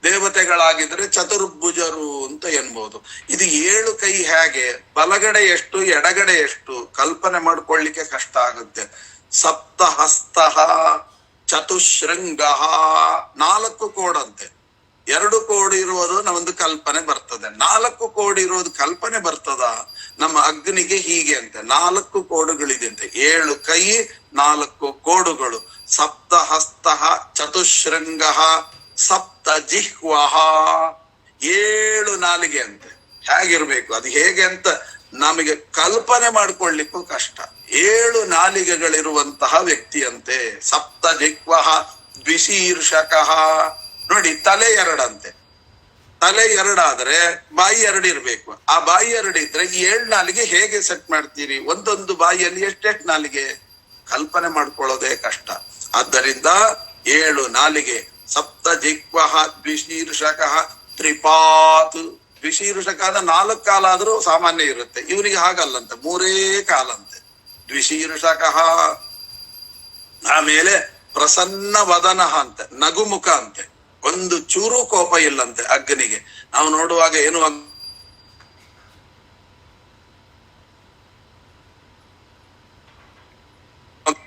ದೇವತೆಗಳಾಗಿದ್ರೆ ಚತುರ್ಭುಜರು ಅಂತ ಎನ್ಬಹುದು. ಇದು 7 ಕೈ ಹೇಗೆ? ಬಲಗಡೆ ಎಷ್ಟು, ಎಡಗಡೆ ಎಷ್ಟು ಕಲ್ಪನೆ ಮಾಡ್ಕೊಳ್ಳಿಕ್ಕೆ ಕಷ್ಟ ಆಗುತ್ತೆ. ಸಪ್ತಹಸ್ತಃ ಚತುಶೃಂಗ, 4 ಕೋಡಂತೆ. 2 ಕೋಡಿ ಇರುವುದು ನಮ್ಮೊಂದು ಕಲ್ಪನೆ ಬರ್ತದೆ, 4 ಕೋಡಿ ಇರುವುದು ಕಲ್ಪನೆ ಬರ್ತದ? ನಮ್ಮ ಅಗ್ನಿಗೆ ಹೀಗೆ ಅಂತೆ 4 ಕೋಡುಗಳಿದೆ, 7 ಕೈ 4 ಕೋಡುಗಳು. ಸಪ್ತಹಸ್ತಃ ಚತುಶೃಂಗ ಸಪ್ತ ಜಿಹ್ವಃ, 7 ನಾಲಿಗೆ ಅಂತೆ. ಹೇಗಿರ್ಬೇಕು ಅದು, ಹೇಗೆ ಅಂತ ನಮಗೆ ಕಲ್ಪನೆ ಮಾಡ್ಕೊಳ್ಳಿಕ್ಕೂ ಕಷ್ಟ. 7 ನಾಲಿಗೆಗಳಿರುವಂತಹ ವ್ಯಕ್ತಿಯಂತೆ. ಸಪ್ತ ಜಿಹ್ವಃ ದ್ವಿಶೀರ್ಷಕಃ. ನೋಡಿ ತಲೆ 2 ಅಂತೆ. ತಲೆ 2 ಆದ್ರೆ ಬಾಯಿ 2 ಇರ್ಬೇಕು. ಆ ಬಾಯಿ 2 ಇದ್ರೆ ಈ 7 ನಾಲಿಗೆ ಹೇಗೆ ಸೆಟ್ ಮಾಡ್ತೀರಿ? ಒಂದೊಂದು ಬಾಯಿಯಲ್ಲಿ ಎಷ್ಟೆಷ್ಟು ನಾಲಿಗೆ ಕಲ್ಪನೆ ಮಾಡ್ಕೊಳ್ಳೋದೇ ಕಷ್ಟ. ಆದ್ದರಿಂದ 7 ನಾಲಿಗೆ. ಸಪ್ತ ಜಿಹ್ವಃ ದ್ವಿಶೀರ್ಷಕಃ ತ್ರಿಪಾತ್. ದ್ವಿಶೀರ್ಷಕಾದ 4 ಕಾಲಾದ್ರೂ ಸಾಮಾನ್ಯ ಇರುತ್ತೆ, ಇವನಿಗೆ ಹಾಗಲ್ಲಂತೆ, 3 ಕಾಲಂತೆ. ದ್ವಿಶೀರ್ಷಕಃ. ಆಮೇಲೆ ಪ್ರಸನ್ನ ವದನ ಅಂತೆ, ನಗುಮುಖ ಅಂತೆ, ಒಂದು ಚೂರು ಕೋಪ ಇಲ್ಲಂತೆ ಅಗ್ನಿಗೆ. ನಾವು ನೋಡುವಾಗ ಏನು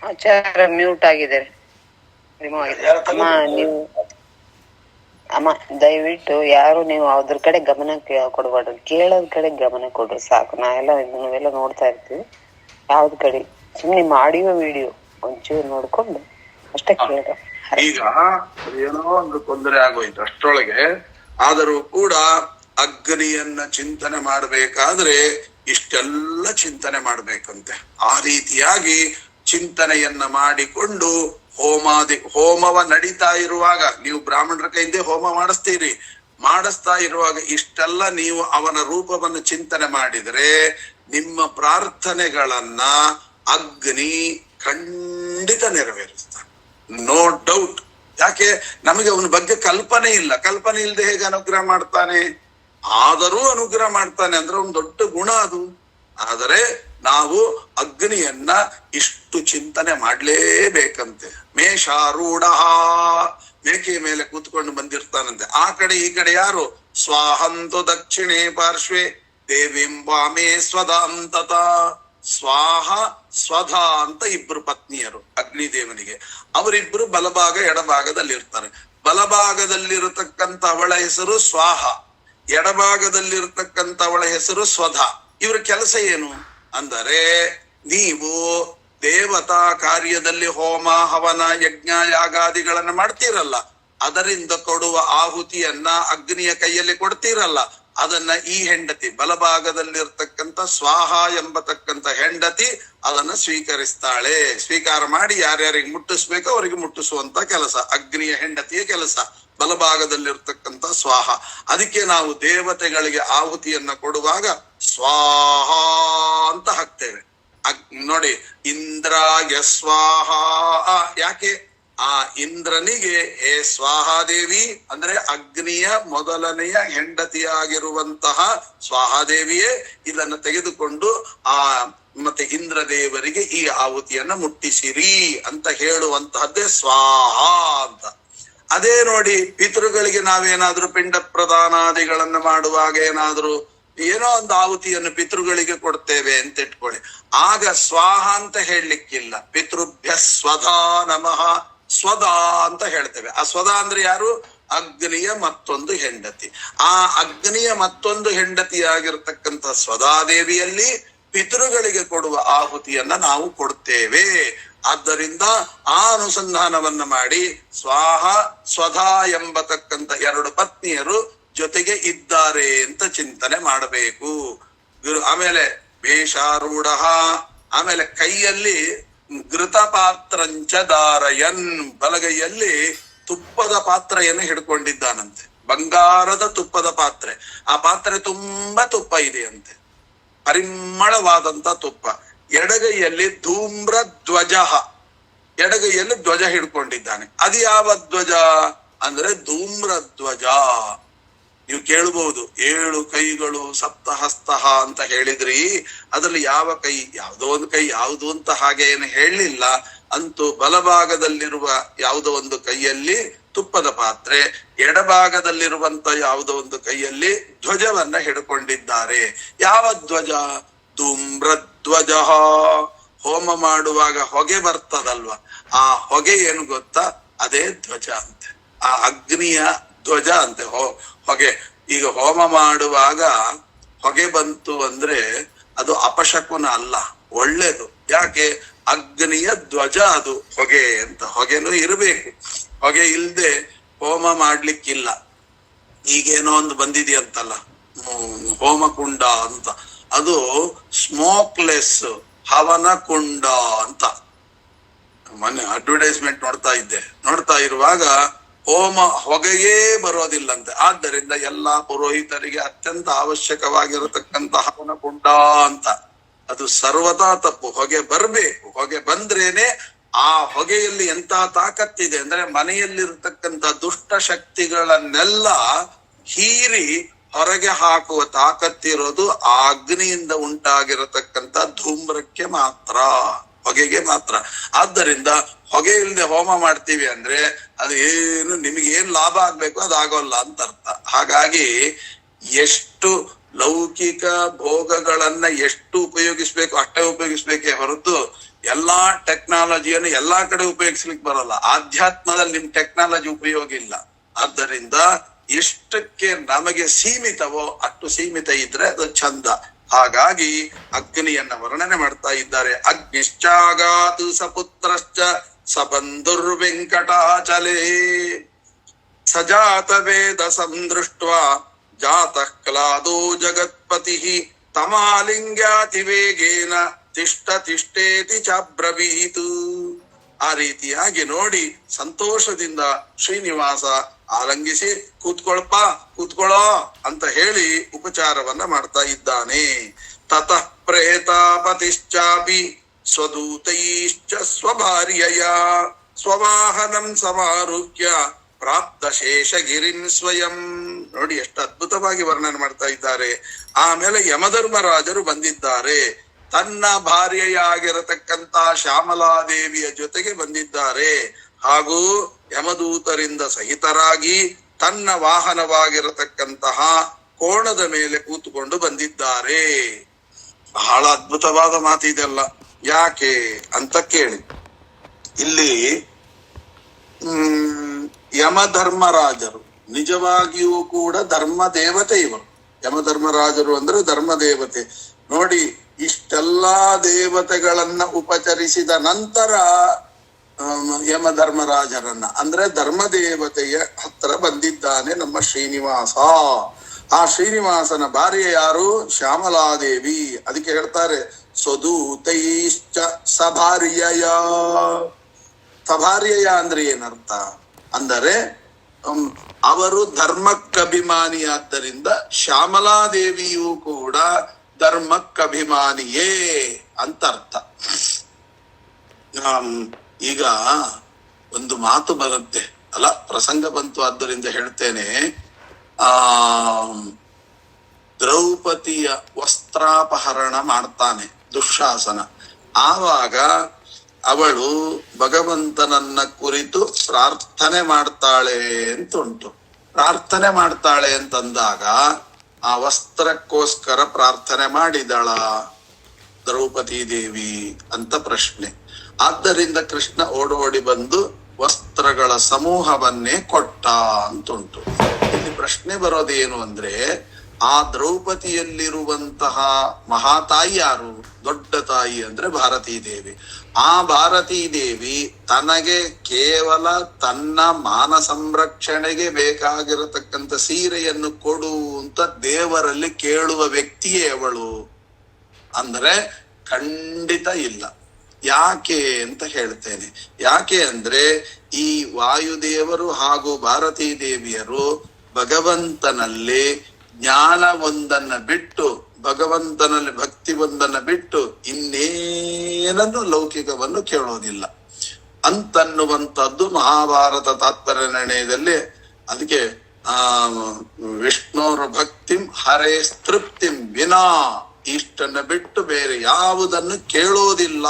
ಆಚಾರ ಮ್ಯೂಟ್ ಆಗಿದ್ದಾರೆ, ರಿಮೂವ್ ಆಗಿದ್ದಾರೆ. ಅಮ್ಮ ನೀವು ಅಮ್ಮ ದಯವಿಟ್ಟು ಯಾರು ನೀವು ಅದ್ರ ಕಡೆ ಗಮನ ಕೊಡ್ಬಾರ್ದು, ಕೇಳೋದ್ ಕಡೆ ಗಮನ ಕೊಡ್ರಿ ಸಾಕು. ನಾವೆಲ್ಲ ನೋಡ್ತಾ ಇರ್ತೀವಿ. ಯಾವ್ದ್ ಕಡೆ ಸುಮ್ನೆ ನಿಮ್ಮ ಆಡಿಯೋ ವಿಡಿಯೋ ಒಂಚೂರು ನೋಡ್ಕೊಂಡು ಅಷ್ಟೇ ಕೇಳ. ಈಗ ಏನೋ ಒಂದು ತೊಂದರೆ ಆಗೋಯ್ತು ಅಷ್ಟ್ರೊಳಗೆ. ಆದರೂ ಕೂಡ ಅಗ್ನಿಯನ್ನ ಚಿಂತನೆ ಮಾಡ್ಬೇಕಾದ್ರೆ ಇಷ್ಟೆಲ್ಲ ಚಿಂತನೆ ಮಾಡ್ಬೇಕಂತೆ. ಆ ರೀತಿಯಾಗಿ ಚಿಂತನೆಯನ್ನ ಮಾಡಿಕೊಂಡು ಹೋಮವ ನಡೀತಾ ಇರುವಾಗ, ನೀವು ಬ್ರಾಹ್ಮಣರ ಕೈಯಿಂದ ಹೋಮ ಮಾಡಿಸ್ತಾ ಇರುವಾಗ ಇಷ್ಟೆಲ್ಲ ನೀವು ಅವನ ರೂಪವನ್ನು ಚಿಂತನೆ ಮಾಡಿದರೆ ನಿಮ್ಮ ಪ್ರಾರ್ಥನೆಗಳನ್ನ ಅಗ್ನಿ ಖಂಡಿತ ನೆರವೇರಿಸ್ತಾನೆ, ನೋ ಡೌಟ್. ಯಾಕೆ? ನಮಗೆ ಅವನ ಬಗ್ಗೆ ಕಲ್ಪನೆ ಇಲ್ಲ. ಕಲ್ಪನೆ ಇಲ್ಲದೆ ಹೇಗೆ ಅನುಗ್ರಹ ಮಾಡ್ತಾನೆ? ಆದರೂ ಅನುಗ್ರಹ ಮಾಡ್ತಾನೆ ಅಂದ್ರೆ ಒಂದು ದೊಡ್ಡ ಗುಣ ಅದು. ಆದರೆ ನಾವು ಅಗ್ನಿಯನ್ನ ಇಷ್ಟು ಚಿಂತನೆ ಮಾಡ್ಲೇಬೇಕಂತೆ. ಮೇಷಾರೂಢ, ಮೇಕೆಯ ಮೇಲೆ ಕೂತ್ಕೊಂಡು ಬಂದಿರ್ತಾನಂತೆ. ಆ ಕಡೆ ಈ ಕಡೆ ಯಾರು? ಸ್ವಾಹಂತು ದಕ್ಷಿಣೆ ಪಾರ್ಶ್ವೆ ದೇವಿಂ ವಾಮೇ ಸ್ವಧಾಂತತ. ಸ್ವಾಹ ಸ್ವಧ ಅಂತ ಇಬ್ರು ಪತ್ನಿಯರು ಅಗ್ನಿದೇವನಿಗೆ. ಅವರಿಬ್ರು ಬಲಭಾಗ ಎಡಭಾಗದಲ್ಲಿ ಇರ್ತಾರೆ. ಬಲಭಾಗದಲ್ಲಿರತಕ್ಕಂತ ಅವಳ ಹೆಸರು ಸ್ವಾಹ, ಎಡಭಾಗದಲ್ಲಿರತಕ್ಕಂಥವಳ ಹೆಸರು ಸ್ವಧ. ಇವ್ರ ಕೆಲಸ ಏನು ಅಂದರೆ, ನೀವು ದೇವತಾ ಕಾರ್ಯದಲ್ಲಿ ಹೋಮ ಹವನ ಯಜ್ಞ ಯಾಗಾದಿಗಳನ್ನ ಮಾಡ್ತೀರಲ್ಲ, ಅದರಿಂದ ಕೊಡುವ ಆಹುತಿಯನ್ನ ಅಗ್ನಿಯ ಕೈಯಲ್ಲಿ ಕೊಡ್ತೀರಲ್ಲ, ಅದನ್ನ ಈ ಹೆಂಡತಿ ಬಲಭಾಗದಲ್ಲಿರ್ತಕ್ಕಂಥ ಸ್ವಾಹ ಎಂಬತಕ್ಕಂಥ ಹೆಂಡತಿ ಅದನ್ನ ಸ್ವೀಕರಿಸ್ತಾಳೆ. ಸ್ವೀಕಾರ ಮಾಡಿ ಯಾರ್ಯಾರಿಗೆ ಮುಟ್ಟಿಸ್ಬೇಕೋ ಅವರಿಗೆ ಮುಟ್ಟಿಸುವಂತ ಕೆಲಸ ಅಗ್ನಿಯ ಹೆಂಡತಿಯ ಕೆಲಸ, ಬಲಭಾಗದಲ್ಲಿರ್ತಕ್ಕಂಥ ಸ್ವಾಹ. ಅದಕ್ಕೆ ನಾವು ದೇವತೆಗಳಿಗೆ ಆಹುತಿಯನ್ನ ಕೊಡುವಾಗ ಸ್ವಾಹ ಅಂತ ಹಾಕ್ತೇವೆ. ನೋಡಿ, ಇಂದ್ರಾಯ ಸ್ವಾಹ. ಯಾಕೆ? ಆ ಇಂದ್ರನಿಗೆ ಏ ಸ್ವಾಹಾದೇವಿ ಅಂದ್ರೆ ಅಗ್ನಿಯ ಮೊದಲನೆಯ ಹೆಂಡತಿಯಾಗಿರುವಂತಹ ಸ್ವಾಹಾದೇವಿಯೇ ಇದನ್ನು ತೆಗೆದುಕೊಂಡು ಮತ್ತೆ ಇಂದ್ರದೇವರಿಗೆ ಈ ಆಹುತಿಯನ್ನ ಮುಟ್ಟಿಸಿರಿ ಅಂತ ಹೇಳುವಂತಹದ್ದೇ ಸ್ವಾಹ ಅಂತ. ಅದೇ ನೋಡಿ, ಪಿತೃಗಳಿಗೆ ನಾವೇನಾದ್ರೂ ಪಿಂಡ ಪ್ರದಾನಾದಿಗಳನ್ನ ಮಾಡುವಾಗ ಏನಾದ್ರೂ ಏನೋ ಒಂದು ಆಹುತಿಯನ್ನು ಪಿತೃಗಳಿಗೆ ಕೊಡ್ತೇವೆ ಅಂತ ಇಟ್ಕೊಳ್ಳಿ, ಆಗ ಸ್ವಾಹ ಅಂತ ಹೇಳಲಿಕ್ಕಿಲ್ಲ. ಪಿತೃಭ್ಯ ಸ್ವಧಾ ನಮಃ ಸ್ವಧಾ ಅಂತ ಹೇಳ್ತೇವೆ. ಆ ಸ್ವಧಾ ಅಂದ್ರೆ ಯಾರು? ಅಗ್ನಿಯ ಮತ್ತೊಂದು ಹೆಂಡತಿ. ಆ ಅಗ್ನಿಯ ಮತ್ತೊಂದು ಹೆಂಡತಿಯಾಗಿರ್ತಕ್ಕಂಥ ಸ್ವಧಾದೇವಿಯಲ್ಲಿ ಪಿತೃಗಳಿಗೆ ಕೊಡುವ ಆಹುತಿಯನ್ನ ನಾವು ಕೊಡ್ತೇವೆ. ಆದ್ದರಿಂದ ಆ ಅನುಸಂಧಾನವನ್ನ ಮಾಡಿ ಸ್ವಾಹ ಸ್ವಧಾ ಎಂಬತಕ್ಕಂಥ ಎರಡು ಪತ್ನಿಯರು ಜೊತೆಗೆ ಇದ್ದಾರೆ ಅಂತ ಚಿಂತನೆ ಮಾಡಬೇಕು. ಆಮೇಲೆ ಮೇಷಾರೂಢ, ಆಮೇಲೆ ಕೈಯಲ್ಲಿ ಘೃತ ಪಾತ್ರಂಚ ಧಾರಯನ್, ಬಲಗೈಯಲ್ಲಿ ತುಪ್ಪದ ಪಾತ್ರೆಯನ್ನು ಹಿಡ್ಕೊಂಡಿದ್ದಾನಂತೆ, ಬಂಗಾರದ ತುಪ್ಪದ ಪಾತ್ರೆ. ಆ ಪಾತ್ರೆ ತುಂಬಾ ತುಪ್ಪ ಇದೆಯಂತೆ, ಪರಿಮಳವಾದಂತ ತುಪ್ಪ. ಎಡಗೈಯಲ್ಲಿ ಧೂಮ್ರ ಧ್ವಜ, ಎಡಗೈಯಲ್ಲಿ ಧ್ವಜ ಹಿಡ್ಕೊಂಡಿದ್ದಾನೆ. ಅದು ಯಾವ ಧ್ವಜ ಅಂದ್ರೆ ಧೂಮ್ರ ಧ್ವಜ. ನೀವು ಕೇಳಬಹುದು 7 ಕೈಗಳು ಸಪ್ತಹಸ್ತ ಅಂತ ಹೇಳಿದ್ರಿ, ಅದ್ರಲ್ಲಿ ಯಾವ ಕೈ, ಯಾವುದೋ ಒಂದು ಕೈ ಯಾವುದು ಅಂತ ಹಾಗೆ ಏನು ಹೇಳಲಿಲ್ಲ. ಅಂತೂ ಬಲಭಾಗದಲ್ಲಿರುವ ಯಾವುದೋ ಒಂದು ಕೈಯಲ್ಲಿ ತುಪ್ಪದ ಪಾತ್ರೆ, ಎಡಭಾಗದಲ್ಲಿರುವಂತ ಯಾವುದೋ ಒಂದು ಕೈಯಲ್ಲಿ ಧ್ವಜವನ್ನ ಹಿಡ್ಕೊಂಡಿದ್ದಾರೆ. ಯಾವ ಧ್ವಜ? ಧೂಮ್ರಧ್ವಜ. ಹೋಮ ಮಾಡುವಾಗ ಹೊಗೆ ಬರ್ತದಲ್ವಾ, ಆ ಹೊಗೆ ಏನು ಗೊತ್ತಾ? ಅದೇ ಧ್ವಜ ಅಂತೆ, ಆ ಅಗ್ನಿಯ ಧ್ವಜ ಅಂತೆ ಹೊಗೆ. ಈಗ ಹೋಮ ಮಾಡುವಾಗ ಹೊಗೆ ಬಂತು ಅಂದ್ರೆ ಅದು ಅಪಶಕುನ ಅಲ್ಲ, ಒಳ್ಳೇದು. ಯಾಕೆ? ಅಗ್ನಿಯ ಧ್ವಜ ಅದು ಹೊಗೆ ಅಂತ. ಹೊಗೆನೂ ಇರಬೇಕು, ಹೊಗೆ ಇಲ್ದೆ ಹೋಮ ಮಾಡ್ಲಿಕ್ಕಿಲ್ಲ. ಈಗೇನೋ ಒಂದು ಬಂದಿದೆಯಂತಲ್ಲ ಹೋಮ ಕುಂಡ ಅಂತ, ಅದು ಸ್ಮೋಕ್ಲೆಸ್ ಹವನ ಕುಂಡ ಅಂತ ಮೊನ್ನೆ ಅಡ್ವರ್ಟೈಸ್ಮೆಂಟ್ ನೋಡ್ತಾ ಇರುವಾಗ ಹೋಮ ಹೊಗೆಯೇ ಬರೋದಿಲ್ಲಂತೆ. ಆದ್ದರಿಂದ ಎಲ್ಲಾ ಪುರೋಹಿತರಿಗೆ ಅತ್ಯಂತ ಅವಶ್ಯಕವಾಗಿರತಕ್ಕಂತ ಹವನ ಕುಂಡ ಅಂತ. ಅದು ಸರ್ವದಾ ತಪ್ಪು. ಹೊಗೆ ಬರ್ಬೇಕು, ಹೊಗೆ ಬಂದ್ರೇನೆ ಆ ಹೊಗೆಯಲ್ಲಿ ಎಂತ ತಾಕತ್ತಿದೆ ಅಂದ್ರೆ ಮನೆಯಲ್ಲಿರ್ತಕ್ಕಂಥ ದುಷ್ಟ ಶಕ್ತಿಗಳನ್ನೆಲ್ಲ ಹೀರಿ ಹೊರಗೆ ಹಾಕುವ ತಾಕತ್ತಿರೋದು ಆ ಅಗ್ನಿಯಿಂದ ಉಂಟಾಗಿರತಕ್ಕಂಥ ಧೂಮ್ರಕ್ಕೆ ಮಾತ್ರ, ಹೊಗೆಗೆ ಮಾತ್ರ. ಆದ್ದರಿಂದ ಹೊಗೆ ಇಲ್ಲದೆ ಹೋಮ ಮಾಡ್ತೀವಿ ಅಂದ್ರೆ ಅದು ಏನು ನಿಮಗೆ ಏನ್ ಲಾಭ ಆಗ್ಬೇಕು ಅದಾಗೋಲ್ಲ ಅಂತ ಅರ್ಥ. ಹಾಗಾಗಿ ಎಷ್ಟು ಲೌಕಿಕ ಭೋಗಗಳನ್ನ ಎಷ್ಟು ಉಪಯೋಗಿಸ್ಬೇಕು ಅಷ್ಟೇ ಉಪಯೋಗಿಸ್ಬೇಕೇ ಹೊರತು ಎಲ್ಲಾ ಟೆಕ್ನಾಲಜಿಯನ್ನು ಎಲ್ಲಾ ಕಡೆ ಉಪಯೋಗಿಸ್ಲಿಕ್ಕೆ ಬರಲ್ಲ. ಆಧ್ಯಾತ್ಮದಲ್ಲಿ ನಿಮ್ ಟೆಕ್ನಾಲಜಿ ಉಪಯೋಗ ಇಲ್ಲ. ಆದ್ದರಿಂದ ಎಷ್ಟಕ್ಕೆ ನಮಗೆ ಸೀಮಿತವೋ ಅಷ್ಟು ಸೀಮಿತ ಇದ್ರೆ ಅದು ಚಂದ. ಹಾಗಾಗಿ ಅಗ್ನಿಯನ್ನ ವರ್ಣನೆ ಮಾಡ್ತಾ ಇದ್ದಾರೆ. ಅಗ್ನಿಶ್ಚಾಗಾತು ಸಪುತ್ರಶ್ಚ ಸಬಂಧುರ್ವೆಂಕಟಾಚಲೇ ಸಜಾತ ವೇದ ಸಂದೃಷ್ಟ್ವಾ ಜಾತಃ ಕ್ಲಾದೋ ಜಗತ್ಪತಿಃ ತಮಾಲಿಂಗ್ಯಾತಿ ವೇಗೇನ ತಿಷ್ಠ ತಿಷ್ಠೇತಿ ಚಾಬ್ರವೀತು. ಆ ರೀತಿಯಾಗಿ ನೋಡಿ ಸಂತೋಷದಿಂದ ಶ್ರೀನಿವಾಸ ಆಲಂಗಿಸಿ ಕೂತ್ಕೊಳ್ಳೋ ಅಂತ ಹೇಳಿ ಉಪಚಾರವನ್ನ ಮಾಡ್ತಾ ಇದ್ದಾನೆ. ತತಃ ಪ್ರೇತಾಪತಿಶ್ಚಾಪಿ ಸ್ವದೂತೈಶ್ಚ ಸ್ವಭಾರ್ಯಯ ಸ್ವವಾಹನಂ ಸಮಾರುಹ್ಯ ಪ್ರಾಪ್ತ ಶೇಷಗಿರಿಂ ಸ್ವಯಂ. ನೋಡಿ ಎಷ್ಟು ಅದ್ಭುತವಾಗಿ ವರ್ಣನೆ ಮಾಡ್ತಾ ಇದ್ದಾರೆ. ಆಮೇಲೆ ಯಮಧರ್ಮರಾಜರು ಬಂದಿದ್ದಾರೆ. ತನ್ನ ಭಾರ್ಯೆಯಾಗಿರತಕ್ಕಂತ ಶ್ಯಾಮಲಾದೇವಿಯ ಜೊತೆಗೆ ಬಂದಿದ್ದಾರೆ. ಹಾಗೂ ಯಮದೂತರಿಂದ ಸಹಿತರಾಗಿ ತನ್ನ ವಾಹನವಾಗಿರತಕ್ಕಂತಹ ಕೋಣದ ಮೇಲೆ ಕೂತುಕೊಂಡು ಬಂದಿದ್ದಾರೆ. ಬಹಳ ಅದ್ಭುತವಾದ ಮಾತಿದೆಲ್ಲ. ಯಾಕೆ ಅಂತ ಕೇಳಿ, ಇಲ್ಲಿ ಯಮಧರ್ಮರಾಜರು ನಿಜವಾಗಿಯೂ ಕೂಡ ಧರ್ಮ ದೇವತೆ ಇವರು. ಯಮಧರ್ಮರಾಜರು ಅಂದ್ರೆ ಧರ್ಮ ದೇವತೆ. ನೋಡಿ, ಇಷ್ಟೆಲ್ಲಾ ದೇವತೆಗಳನ್ನ ಉಪಚರಿಸಿದ ನಂತರ ಯಮಧರ್ಮರಾಜರನ್ನ ಅಂದ್ರೆ ಧರ್ಮದೇವತೆಯ ಹತ್ರ ಬಂದಿದ್ದಾನೆ ನಮ್ಮ ಶ್ರೀನಿವಾಸ. ಆ ಶ್ರೀನಿವಾಸನ ಭಾರ್ಯ ಯಾರು? ಶ್ಯಾಮಲಾದೇವಿ. ಅದಕ್ಕೆ ಹೇಳ್ತಾರೆ ಸ್ವದೂತೈಶ್ಚ ಸಭಾರ್ಯಯ. ಸಭಾರ್ಯಯ ಅಂದ್ರೆ ಏನರ್ಥ ಅಂದರೆ ಅವರು ಧರ್ಮಕ್ಕಭಿಮಾನಿಯಾದ್ದರಿಂದ ಶ್ಯಾಮಲಾದೇವಿಯೂ ಕೂಡ ಧರ್ಮಕ್ಕಭಿಮಾನಿಯೇ ಅಂತ ಅರ್ಥ. ಈಗ ಒಂದು ಮಾತು ಬರುತ್ತೆ ಅಲ್ಲ, ಪ್ರಸಂಗ ಬಂತು ಆದ್ದರಿಂದ ಹೇಳ್ತೇನೆ. ದ್ರೌಪದಿಯ ವಸ್ತ್ರಾಪಹರಣ ಮಾಡ್ತಾನೆ ದುಶ್ಯಾಸನ. ಆವಾಗ ಅವಳು ಭಗವಂತನನ್ನ ಕುರಿತು ಪ್ರಾರ್ಥನೆ ಮಾಡ್ತಾಳೆ ಅಂತ ಉಂಟು. ಪ್ರಾರ್ಥನೆ ಮಾಡ್ತಾಳೆ ಅಂತಂದಾಗ ಆ ವಸ್ತ್ರಕ್ಕೋಸ್ಕರ ಪ್ರಾರ್ಥನೆ ಮಾಡಿದಳ ದ್ರೌಪದಿ ದೇವಿ ಅಂತ ಪ್ರಶ್ನೆ. ಆದ್ದರಿಂದ ಕೃಷ್ಣ ಓಡೋಡಿ ಬಂದು ವಸ್ತ್ರಗಳ ಸಮೂಹವನ್ನೇ ಕೊಟ್ಟ ಅಂತುಂಟು. ಇಲ್ಲಿ ಪ್ರಶ್ನೆ ಬರೋದೇನು ಅಂದ್ರೆ, ಆ ದ್ರೌಪದಿಯಲ್ಲಿರುವಂತಹ ಮಹಾತಾಯಿ ಯಾರು? ದೊಡ್ಡ ತಾಯಿ ಅಂದ್ರೆ ಭಾರತೀ ದೇವಿ. ಆ ಭಾರತೀ ದೇವಿ ತನಗೆ ಕೇವಲ ತನ್ನ ಮಾನ ಸಂರಕ್ಷಣೆಗೆ ಬೇಕಾಗಿರತಕ್ಕಂಥ ಸೀರೆಯನ್ನು ಕೊಡು ಅಂತ ದೇವರಲ್ಲಿ ಕೇಳುವ ವ್ಯಕ್ತಿಯೇ ಅವಳು ಅಂದ್ರೆ ಖಂಡಿತ ಇಲ್ಲ. ಯಾಕೆ ಅಂತ ಹೇಳ್ತೇನೆ. ಯಾಕೆ ಅಂದ್ರೆ ಈ ವಾಯುದೇವರು ಹಾಗೂ ಭಾರತೀ ದೇವಿಯರು ಭಗವಂತನಲ್ಲಿ ಜ್ಞಾನ ಒಂದನ್ನ ಬಿಟ್ಟು, ಭಗವಂತನಲ್ಲಿ ಭಕ್ತಿ ಒಂದನ್ನ ಬಿಟ್ಟು ಇನ್ನೇನನ್ನು ಲೌಕಿಕವನ್ನು ಕೇಳೋದಿಲ್ಲ ಅಂತನ್ನುವಂಥದ್ದು ಮಹಾಭಾರತ ತಾತ್ಪರ್ಯ ನಿರ್ಣಯದಲ್ಲಿ. ಅದಕ್ಕೆ ವಿಷ್ಣುರ ಭಕ್ತಿಂ ಹರೇ ತೃಪ್ತಿಂ ವಿನಾ, ಇಷ್ಟನ್ನ ಬಿಟ್ಟು ಬೇರೆ ಯಾವುದನ್ನು ಕೇಳೋದಿಲ್ಲ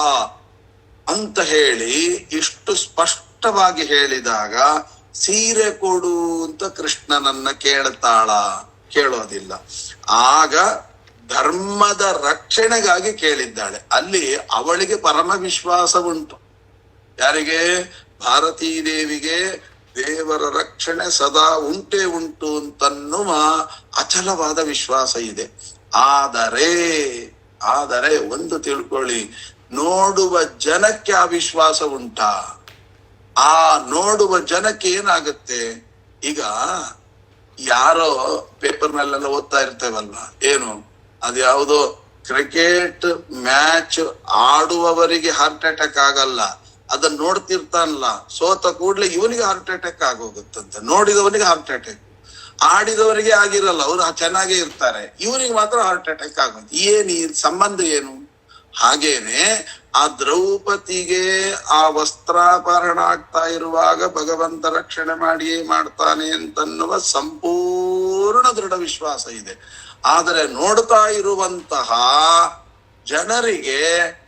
ಅಂತ ಹೇಳಿ ಇಷ್ಟು ಸ್ಪಷ್ಟವಾಗಿ ಹೇಳಿದಾಗ ಸೀರೆ ಕೊಡು ಅಂತ ಕೃಷ್ಣನನ್ನ ಕೇಳೋದಿಲ್ಲ. ಆಗ ಧರ್ಮದ ರಕ್ಷಣೆಗಾಗಿ ಕೇಳಿದ್ದಾಳೆ. ಅಲ್ಲಿ ಅವಳಿಗೆ ಪರಮ ವಿಶ್ವಾಸ ಉಂಟು. ಯಾರಿಗೆ? ಭಾರತೀ ದೇವಿಗೆ ದೇವರ ರಕ್ಷಣೆ ಸದಾ ಉಂಟೇ ಉಂಟು ಅಂತನ್ನುವ ಅಚಲವಾದ ವಿಶ್ವಾಸ ಇದೆ. ಆದರೆ ಒಂದು ತಿಳ್ಕೊಳ್ಳಿ, ನೋಡುವ ಜನಕ್ಕೆ ಆ ವಿಶ್ವಾಸ ಉಂಟಾ? ಆ ನೋಡುವ ಜನಕ್ಕೆ ಏನಾಗುತ್ತೆ? ಈಗ ಯಾರೋ ಪೇಪರ್ನಲ್ಲೆಲ್ಲ ಓದ್ತಾ ಇರ್ತೇವಲ್ವಾ, ಏನು ಅದ್ಯಾವುದೋ ಕ್ರಿಕೆಟ್ ಮ್ಯಾಚ್ ಆಡುವವರಿಗೆ ಹಾರ್ಟ್ ಅಟ್ಯಾಕ್ ಆಗಲ್ಲ, ಅದನ್ನ ನೋಡ್ತಿರ್ತಾನಲ್ಲ, ಸೋತ ಕೂಡ್ಲೆ ಇವನಿಗೆ ಹಾರ್ಟ್ ಅಟ್ಯಾಕ್ ಆಗೋಗುತ್ತಂತೆ, ನೋಡಿದವನಿಗೆ ಹಾರ್ಟ್ ಅಟ್ಯಾಕ್. ಆಡಿದವರಿಗೆ ಆಗಿರಲ್ಲ, ಅವ್ರು ಚೆನ್ನಾಗೇ ಇರ್ತಾರೆ, ಇವನಿಗೆ ಮಾತ್ರ ಹಾರ್ಟ್ ಅಟ್ಯಾಕ್ ಆಗುತ್ತೆ. ಈ ಸಂಬಂಧ ಏನು? ಹಾಗೇನೆ ಆ ದ್ರೌಪದಿಗೆ ಆ ವಸ್ತ್ರಾಪಹರಣ ಆಗ್ತಾ ಇರುವಾಗ ಭಗವಂತ ರಕ್ಷಣೆ ಮಾಡಿಯೇ ಮಾಡ್ತಾನೆ ಅಂತನ್ನುವ ಸಂಪೂರ್ಣ ದೃಢ ವಿಶ್ವಾಸ ಇದೆ. ಆದರೆ ನೋಡ್ತಾ ಇರುವಂತಹ ಜನರಿಗೆ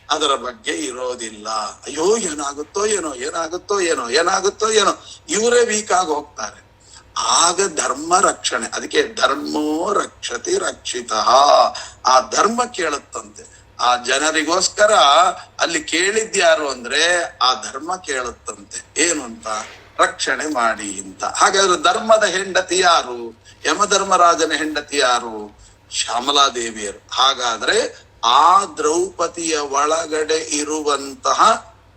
ಅದರ ಬಗ್ಗೆ ಇರೋದಿಲ್ಲ. ಅಯ್ಯೋ ಏನಾಗುತ್ತೋ ಏನೋ, ಇವರೇ ವೀಕ್ ಆಗಿ ಹೋಗ್ತಾರೆ. ಆಗ ಧರ್ಮ ರಕ್ಷಣೆ. ಅದಕ್ಕೆ ಧರ್ಮೋ ರಕ್ಷತಿ ರಕ್ಷಿತ. ಆ ಧರ್ಮ ಕೇಳುತ್ತಂತೆ. ಆ ಜನರಿಗೋಸ್ಕರ ಅಲ್ಲಿ ಕೇಳಿದ್ಯಾರು ಅಂದ್ರೆ ಆ ಧರ್ಮ ಕೇಳುತ್ತಂತೆ. ಏನು ಅಂತ? ರಕ್ಷಣೆ ಮಾಡಿ ಅಂತ. ಹಾಗಾದ್ರೆ ಧರ್ಮದ ಹೆಂಡತಿ ಯಾರು? ಯಮಧರ್ಮರಾಜನ ಹೆಂಡತಿ ಯಾರು? ಶ್ಯಾಮಲಾದೇವಿಯರು. ಹಾಗಾದ್ರೆ ಆ ದ್ರೌಪದಿಯ ಒಳಗಡೆ ಇರುವಂತಹ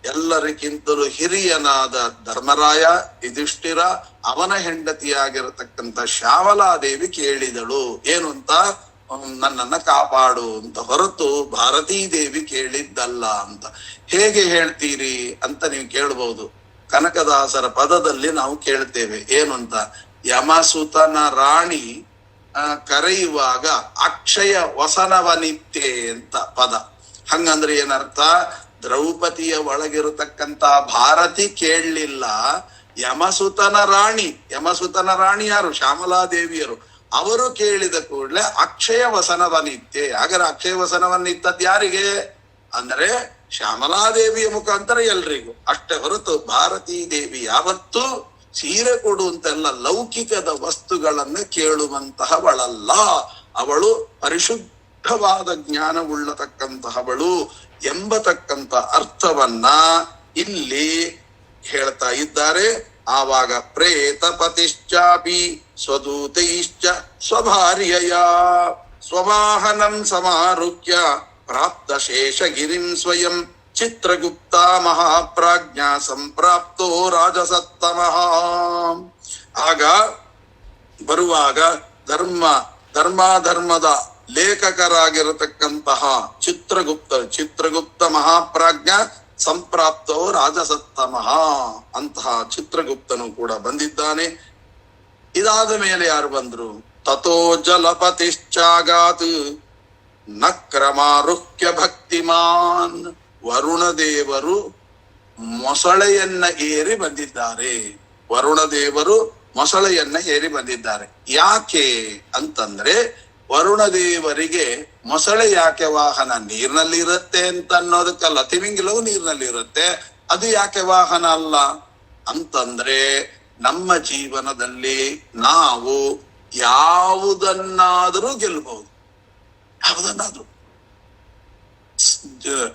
ಎಲ್ಲರಿಗಿಂತಲೂ ಹಿರಿಯನಾದ ಧರ್ಮರಾಯ, ಯುಧಿಷ್ಠಿರ, ಅವನ ಹೆಂಡತಿಯಾಗಿರತಕ್ಕಂತ ಶ್ಯಾಮಲಾದೇವಿ ಕೇಳಿದಳು. ಏನು ಅಂತ? ನನ್ನನ್ನ ಕಾಪಾಡು ಅಂತ, ಹೊರತು ಭಾರತೀ ದೇವಿ ಕೇಳಿದ್ದಲ್ಲ ಅಂತ. ಹೇಗೆ ಹೇಳ್ತೀರಿ ಅಂತ ನೀವು ಕೇಳಬಹುದು. ಕನಕದಾಸರ ಪದದಲ್ಲಿ ನಾವು ಕೇಳ್ತೇವೆ. ಏನು ಅಂತ? ಯಮಸುತನ ರಾಣಿ ಕರೆಯುವಾಗ ಅಕ್ಷಯ ವಸನವನಿತ್ತೆ ಅಂತ ಪದ. ಹಂಗಂದ್ರೆ ಏನರ್ಥ? ದ್ರೌಪದಿಯ ಒಳಗಿರತಕ್ಕಂತ ಭಾರತಿ ಕೇಳಲಿಲ್ಲ, ಯಮಸುತನ ರಾಣಿ. ಯಮಸುತನ ರಾಣಿ ಯಾರು? ಶ್ಯಾಮಲಾದೇವಿಯರು. ಅವರು ಕೇಳಿದ ಕೂಡಲೇ ಅಕ್ಷಯ ವಸನವನಿತ್ತೆ. ಹಾಗಾದ್ರೆ ಅಕ್ಷಯ ವಸನವನ್ನಿತ್ತದ್ ಯಾರಿಗೆ ಅಂದ್ರೆ ಶ್ಯಾಮಲಾದೇವಿಯ ಮುಖಾಂತರ ಎಲ್ರಿಗೂ ಅಷ್ಟೇ, ಹೊರತು ಭಾರತೀ ದೇವಿ ಯಾವತ್ತೂ ಸೀರೆ ಕೊಡುವಂತೆಲ್ಲ ಲೌಕಿಕದ ವಸ್ತುಗಳನ್ನು ಕೇಳುವಂತಹವಳಲ್ಲ. ಅವಳು ಪರಿಶುದ್ಧವಾದ ಜ್ಞಾನವುಳ್ಳತಕ್ಕಂತಹವಳು ಎಂಬತಕ್ಕಂತ ಅರ್ಥವನ್ನ ಇಲ್ಲಿ ಹೇಳ್ತಾ ಇದ್ದಾರೆ. ಆವಾಗ ಪ್ರೇತ ಪತಿಶ್ಚಾಪಿ ಸ್ವದೂತೈಶ್ಚ ಸ್ವಭಾರ್ಯಯ ಸ್ವವಾಹನಂ ಸಮಾರುಹ್ಯ ಪ್ರಾಪ್ತ ಶೇಷಗಿರಿಂ ಸ್ವಯಂ ಚಿತ್ರಗುಪ್ತ ಮಹಾಪ್ರಾಜ್ಞಾ ಸಂಪ್ರಾಪ್ತೋ ರಾಜಸತ್ತಮಃ. ಆಗ ಬರುವಾಗ ಧರ್ಮದ ಲೇಖಕರಾಗಿರತಕ್ಕಂತಹ ಚಿತ್ರಗುಪ್ತ ಮಹಾಪ್ರಾಜ್ಞ ಸಂಪ್ರಾಪ್ತೋ ರಾಜಸತ್ತಮಃ ಅಂತಹ ಚಿತ್ರಗುಪ್ತನು ಕೂಡ ಬಂದಿದ್ದಾನೆ. ಇದಾದ ಮೇಲೆ ಯಾರು ಬಂದ್ರು? ತಥೋ ಜಲಪತಿಶ್ಚಾಗಾತ್ ನಕ್ರಮಾರುಹ್ಯ ಭಕ್ತಿಮಾನ್. ವರುಣದೇವರು ಮೊಸಳೆಯನ್ನ ಏರಿ ಬಂದಿದ್ದಾರೆ. ವರುಣದೇವರು ಮೊಸಳೆಯನ್ನ ಏರಿ ಬಂದಿದ್ದಾರೆ. ಯಾಕೆ ಅಂತಂದ್ರೆ ವರುಣದೇವರಿಗೆ ಮೊಸಳೆ ಯಾಕೆ ವಾಹನ? ನೀರಿನಲ್ಲಿ ಇರುತ್ತೆ ಅಂತ ಅನ್ನೋದಕ್ಕಲ್ಲ. ತಿಮಿಂಗಿಲವು ನೀರಿನಲ್ಲಿ ಇರುತ್ತೆ, ಅದು ಯಾಕೆ ವಾಹನ ಅಲ್ಲ ಅಂತಂದ್ರೆ ನಮ್ಮ ಜೀವನದಲ್ಲಿ ನಾವು ಯಾವುದನ್ನಾದರೂ ಗೆಲ್ಬಹುದು, ಯಾವುದನ್ನಾದ್ರೂ.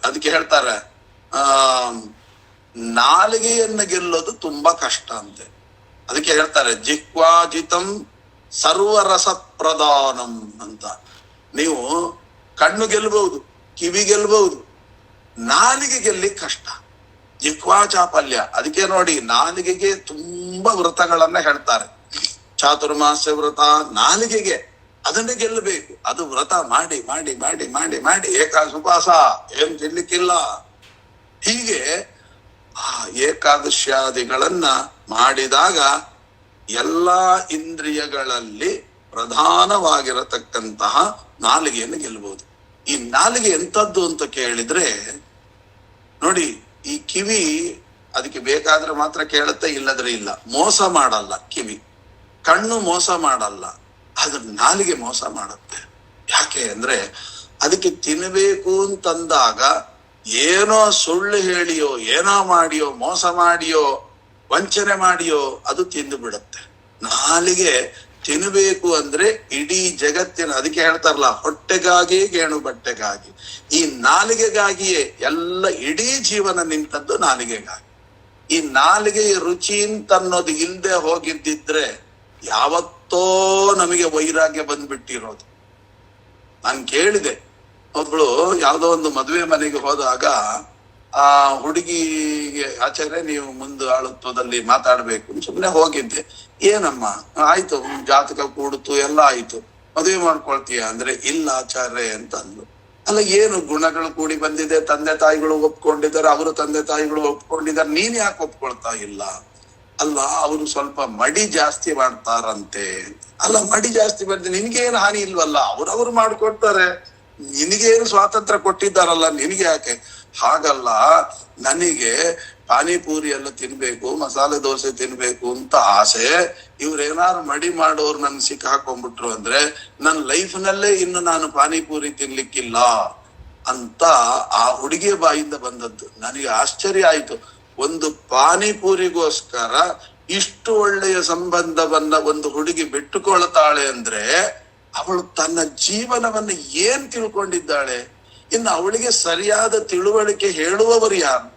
ಅದಕ್ಕೆ ಹೇಳ್ತಾರೆ ನಾಲಿಗೆಯನ್ನು ಗೆಲ್ಲೋದು ತುಂಬಾ ಕಷ್ಟ ಅಂತೆ. ಅದಕ್ಕೆ ಹೇಳ್ತಾರೆ ಜಿಹ್ವಾಜಿತಂ ಸರ್ವರಸ ಪ್ರಧಾನಂ ಅಂತ. ನೀವು ಕಣ್ಣು ಗೆಲ್ಬಹುದು, ಕಿವಿ ಗೆಲ್ಬಹುದು, ನಾಲಿಗೆ ಗೆಲ್ಲಿ ಕಷ್ಟ. ಜಿಹ್ವಾ ಚಾಪಲ್ಯ. ಅದಕ್ಕೆ ನೋಡಿ ನಾಲಿಗೆಗೆ ತುಂಬಾ ವ್ರತಗಳನ್ನ ಹೇಳ್ತಾರೆ. ಚಾತುರ್ಮಾಸ್ಯ ವ್ರತ ನಾಲಿಗೆಗೆ, ಅದನ್ನೇ ಗೆಲ್ಲಬೇಕು. ಅದು ವ್ರತ ಮಾಡಿ ಮಾಡಿ ಮಾಡಿ ಮಾಡಿ ಮಾಡಿ ಏಕಾದಶಿ ಉಪವಾಸ ಏನ್ ತಿನ್ಲಿಕ್ಕಿಲ್ಲ. ಹೀಗೆ ಆ ಏಕಾದಶ್ಯಾದಿಗಳನ್ನ ಮಾಡಿದಾಗ ಎಲ್ಲಾ ಇಂದ್ರಿಯಗಳಲ್ಲಿ ಪ್ರಧಾನವಾಗಿರತಕ್ಕಂತಹ ನಾಲಿಗೆಯನ್ನು ಗೆಲ್ಲಬಹುದು. ಈ ನಾಲಿಗೆ ಎಂಥದ್ದು ಅಂತ ಕೇಳಿದ್ರೆ ನೋಡಿ, ಈ ಕಿವಿ ಅದಕ್ಕೆ ಬೇಕಾದ್ರೆ ಮಾತ್ರ ಕೇಳುತ್ತೆ, ಇಲ್ಲದ್ರೆ ಇಲ್ಲ. ಮೋಸ ಮಾಡಲ್ಲ ಕಿವಿ, ಕಣ್ಣು ಮೋಸ ಮಾಡಲ್ಲ, ಆದ್ರೆ ನಾಲಿಗೆ ಮೋಸ ಮಾಡುತ್ತೆ. ಯಾಕೆ ಅಂದ್ರೆ ಅದಕ್ಕೆ ತಿನ್ನಬೇಕು ಅಂತಂದಾಗ ಏನೋ ಸುಳ್ಳು ಹೇಳಿಯೋ, ಏನೋ ಮಾಡಿಯೋ, ಮೋಸ ಮಾಡಿಯೋ, ವಂಚನೆ ಮಾಡಿಯೋ ಅದು ತಿಂದು ಬಿಡುತ್ತೆ. ನಾಲಿಗೆ ತಿನ್ನಬೇಕು ಅಂದ್ರೆ ಇಡೀ ಜಗತ್ತಿನ, ಅದಕ್ಕೆ ಹೇಳ್ತಾರಲ್ಲ ಹೊಟ್ಟೆಗಾಗಿ ಗೇಣು ಬಟ್ಟೆಗಾಗಿ. ಈ ನಾಲಿಗೆಗಾಗಿಯೇ ಎಲ್ಲ ಇಡೀ ಜೀವನ ನಿಂತದ್ದು ನಾಲಿಗೆಗಾಗಿ. ಈ ನಾಲಿಗೆಯ ರುಚಿ ಅಂತ ಅನ್ನೋದು ಇಲ್ಲದೆ ಹೋಗಿದ್ದಿದ್ರೆ ಯಾವತ್ತೋ ನಮಗೆ ವೈರಾಗ್ಯ ಬಂದ್ಬಿಟ್ಟಿರೋದು. ನಾನು ಕೇಳಿದೆ, ಒಬ್ಳು ಯಾವ್ದೋ ಒಂದು ಮದುವೆ ಮನೆಗೆ ಹೋದಾಗ ಆ ಹುಡುಗಿಗೆ ಆಚಾರ್ಯ ನೀವು ಮುಂದೆ ಆಳುತ್ವದಲ್ಲಿ ಮಾತಾಡ್ಬೇಕು ಸುಮ್ಮನೆ ಹೋಗಿದ್ದೆ. ಏನಮ್ಮ ಆಯ್ತು, ಜಾತಕ ಕೂಡ್ತು ಎಲ್ಲ ಆಯ್ತು, ಮದುವೆ ಮಾಡ್ಕೊಳ್ತೀಯ ಅಂದ್ರೆ ಇಲ್ಲ ಆಚಾರ್ಯ ಅಂತ ಅಂದ್ಲು. ಅಲ್ಲ ಏನು ಗುಣಗಳು ಕೂಡಿ ಬಂದಿದೆ, ತಂದೆ ತಾಯಿಗಳು ಒಪ್ಕೊಂಡಿದ್ದಾರೆ, ಅವರು ತಂದೆ ತಾಯಿಗಳು ಒಪ್ಕೊಂಡಿದ್ದಾರೆ, ನೀನ್ ಯಾಕೆ ಒಪ್ಕೊಳ್ತಾ ಇಲ್ಲ? ಅಲ್ಲ ಅವರು ಸ್ವಲ್ಪ ಮಡಿ ಜಾಸ್ತಿ ಮಾಡ್ತಾರಂತೆ. ಅಲ್ಲ ಮಡಿ ಜಾಸ್ತಿ ಮಾಡಿದ್ರೆ ನಿನ್ಗೇನು ಹಾನಿ ಇಲ್ವಲ್ಲ, ಅವ್ರವ್ರು ಮಾಡ್ಕೊಡ್ತಾರೆ, ನಿನಗೇನು ಸ್ವಾತಂತ್ರ್ಯ ಕೊಟ್ಟಿದ್ದಾರಲ್ಲ, ನಿನಗೆ ಯಾಕೆ? ಹಾಗಲ್ಲ, ನನಗೆ ಪಾನಿಪೂರಿ ಎಲ್ಲ ತಿನ್ಬೇಕು, ಮಸಾಲೆ ದೋಸೆ ತಿನ್ಬೇಕು ಅಂತ ಆಸೆ. ಇವ್ರೇನಾರು ಮಡಿ ಮಾಡೋರು ನನ್ ಸಿಕ್ಕ ಹಾಕೊಂಡ್ಬಿಟ್ರು ಅಂದ್ರೆ ನನ್ ಲೈಫ್ ನಲ್ಲೇ ಇನ್ನು ನಾನು ಪಾನಿಪೂರಿ ತಿನ್ಲಿಕ್ಕಿಲ್ಲ ಅಂತ ಆ ಹುಡುಗಿಯ ಬಾಯಿಂದ ಬಂದದ್ದು. ನನಗೆ ಆಶ್ಚರ್ಯ ಆಯ್ತು. ಒಂದು ಪಾನಿಪೂರಿಗೋಸ್ಕರ ಇಷ್ಟು ಒಳ್ಳೆಯ ಸಂಬಂಧವನ್ನ ಒಂದು ಹುಡುಗಿ ಬಿಟ್ಟುಕೊಳ್ತಾಳೆ ಅಂದ್ರೆ ಅವಳು ತನ್ನ ಜೀವನವನ್ನ ಏನ್ ತಿಳ್ಕೊಂಡಿದ್ದಾಳೆ? ಇನ್ನು ಅವಳಿಗೆ ಸರಿಯಾದ ತಿಳುವಳಿಕೆ ಹೇಳುವವರು ಯಾರು?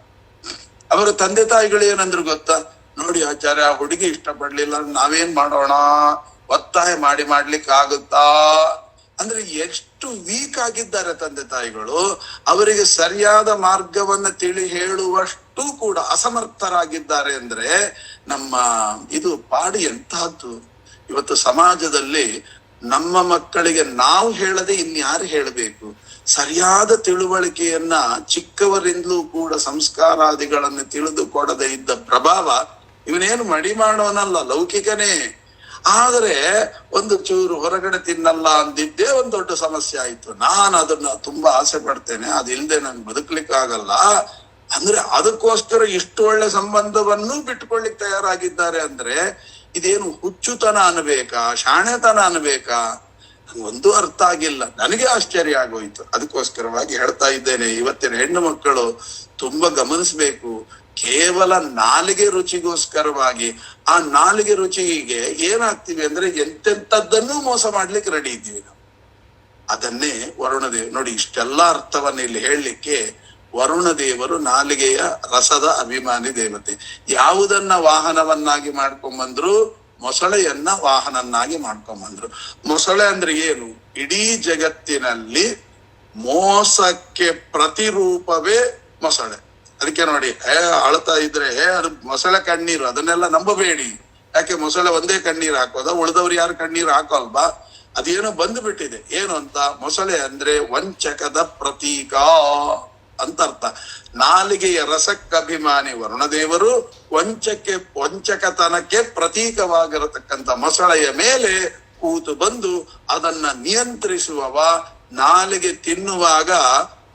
ಅವರ ತಂದೆ ತಾಯಿಗಳು ಏನಂದ್ರು ಗೊತ್ತಾ? ನೋಡಿ ಆಚಾರ್ಯ, ಆ ಹುಡುಗಿ ಇಷ್ಟಪಡ್ಲಿಲ್ಲ, ನಾವೇನ್ ಮಾಡೋಣ, ಒತ್ತಾಯ ಮಾಡ್ಲಿಕ್ಕೆ ಆಗುತ್ತಾ? ಅಂದ್ರೆ ಎಷ್ಟು ವೀಕ್ ಆಗಿದ್ದಾರೆ ತಂದೆ ತಾಯಿಗಳು. ಅವರಿಗೆ ಸರಿಯಾದ ಮಾರ್ಗವನ್ನ ತಿಳಿ ಹೇಳುವಷ್ಟು ಕೂಡ ಅಸಮರ್ಥರಾಗಿದ್ದಾರೆ. ಅಂದ್ರೆ ನಮ್ಮ ಇದು ಪಾಡಿ ಎಂತಹದ್ದು. ಇವತ್ತು ಸಮಾಜದಲ್ಲಿ ನಮ್ಮ ಮಕ್ಕಳಿಗೆ ನಾವು ಹೇಳದೆ ಇನ್ಯಾರು ಹೇಳಬೇಕು? ಸರಿಯಾದ ತಿಳುವಳಿಕೆಯನ್ನ ಚಿಕ್ಕವರಿಂದಲೂ ಕೂಡ ಸಂಸ್ಕಾರಾದಿಗಳನ್ನು ತಿಳಿದುಕೊಡದೆ ಇದ್ದ ಪ್ರಭಾವ. ಇವನೇನು ಮಡಿ ಮಾಡೋನಲ್ಲ, ಲೌಕಿಕನೇ. ಆದರೆ ಒಂದು ಚೂರು ಹೊರಗಡೆ ತಿನ್ನಲ್ಲ ಅಂದಿದ್ದೇ ಒಂದ್ ದೊಡ್ಡ ಸಮಸ್ಯೆ ಆಯ್ತು. ನಾನು ಅದನ್ನ ತುಂಬಾ ಆಸೆ ಪಡ್ತೇನೆ, ಅದಿಲ್ದೆ ನಂಗೆ ಬದುಕ್ಲಿಕ್ಕೆ ಆಗಲ್ಲ ಅಂದ್ರೆ ಅದಕ್ಕೋಸ್ಕರ ಇಷ್ಟು ಒಳ್ಳೆ ಸಂಬಂಧವನ್ನು ಬಿಟ್ಕೊಳ್ಲಿಕ್ಕೆ ತಯಾರಾಗಿದ್ದಾರೆ. ಅಂದ್ರೆ ಇದೇನು ಹುಚ್ಚುತನ ಅನ್ಬೇಕಾ, ಶಾಣೆತನ ಅನ್ಬೇಕಾ? ಒಂದು ಅರ್ಥ ಆಗಿಲ್ಲ. ನನಗೆ ಆಶ್ಚರ್ಯ ಆಗೋಯ್ತು. ಅದಕ್ಕೋಸ್ಕರವಾಗಿ ಹೇಳ್ತಾ ಇದ್ದೇನೆ, ಇವತ್ತಿನ ಹೆಣ್ಣು ಮಕ್ಕಳು ತುಂಬಾ ಗಮನಿಸ್ಬೇಕು. ಕೇವಲ ನಾಲಿಗೆ ರುಚಿಗೋಸ್ಕರವಾಗಿ ಆ ನಾಲಿಗೆ ರುಚಿಗೆ ಏನಾಗ್ತೀವಿ ಅಂದ್ರೆ ಎಂತೆಂಥದ್ದನ್ನು ಮೋಸ ಮಾಡ್ಲಿಕ್ಕೆ ರೆಡಿ ಇದ್ದೀವಿ ನಾವು. ಅದನ್ನೇ ವರುಣದೇವ್ ನೋಡಿ, ಇಷ್ಟೆಲ್ಲಾ ಅರ್ಥವನ್ನ ಇಲ್ಲಿ ಹೇಳಲಿಕ್ಕೆ ವರುಣದೇವರು ನಾಲಿಗೆಯ ರಸದ ಅಭಿಮಾನಿ ದೇವತೆ. ಯಾವುದನ್ನ ವಾಹನವನ್ನಾಗಿ ಮಾಡ್ಕೊಂಡ್ಬಂದ್ರು? ಮೊಸಳೆಯನ್ನ ವಾಹನನ್ನಾಗಿ ಮಾಡ್ಕೊಂಡ್ಬಂದ್ರು. ಮೊಸಳೆ ಅಂದ್ರೆ ಏನು? ಇಡೀ ಜಗತ್ತಿನಲ್ಲಿ ಮೋಸಕ್ಕೆ ಪ್ರತಿರೂಪವೇ ಮೊಸಳೆ. ಅದಕ್ಕೆ ನೋಡಿ, ಅಳ್ತಾ ಇದ್ರೆ ಅದು ಮೊಸಳೆ ಕಣ್ಣೀರು, ಅದನ್ನೆಲ್ಲ ನಂಬಬೇಡಿ. ಯಾಕೆ? ಮೊಸಳೆ ಒಂದೇ ಕಣ್ಣೀರು ಹಾಕೋದ, ಉಳಿದವ್ರು ಯಾರು ಕಣ್ಣೀರು ಹಾಕೋಲ್ವಾ? ಅದೇನೋ ಬಂದ್ಬಿಟ್ಟಿದೆ. ಏನು ಅಂತ? ಮೊಸಳೆ ಅಂದ್ರೆ ವಂಚಕದ ಪ್ರತೀಕ ಅಂತ ಅರ್ಥ. ನಾಲಿಗೆಯ ರಸಕ್ಕಭಿಮಾನಿ ವರುಣದೇವರು ವಂಚಕತನಕ್ಕೆ ಪ್ರತೀಕವಾಗಿರತಕ್ಕಂಥ ಮೊಸಳೆಯ ಮೇಲೆ ಕೂತು ಬಂದು ಅದನ್ನ ನಿಯಂತ್ರಿಸುವವ. ನಾಲಿಗೆ ತಿನ್ನುವಾಗ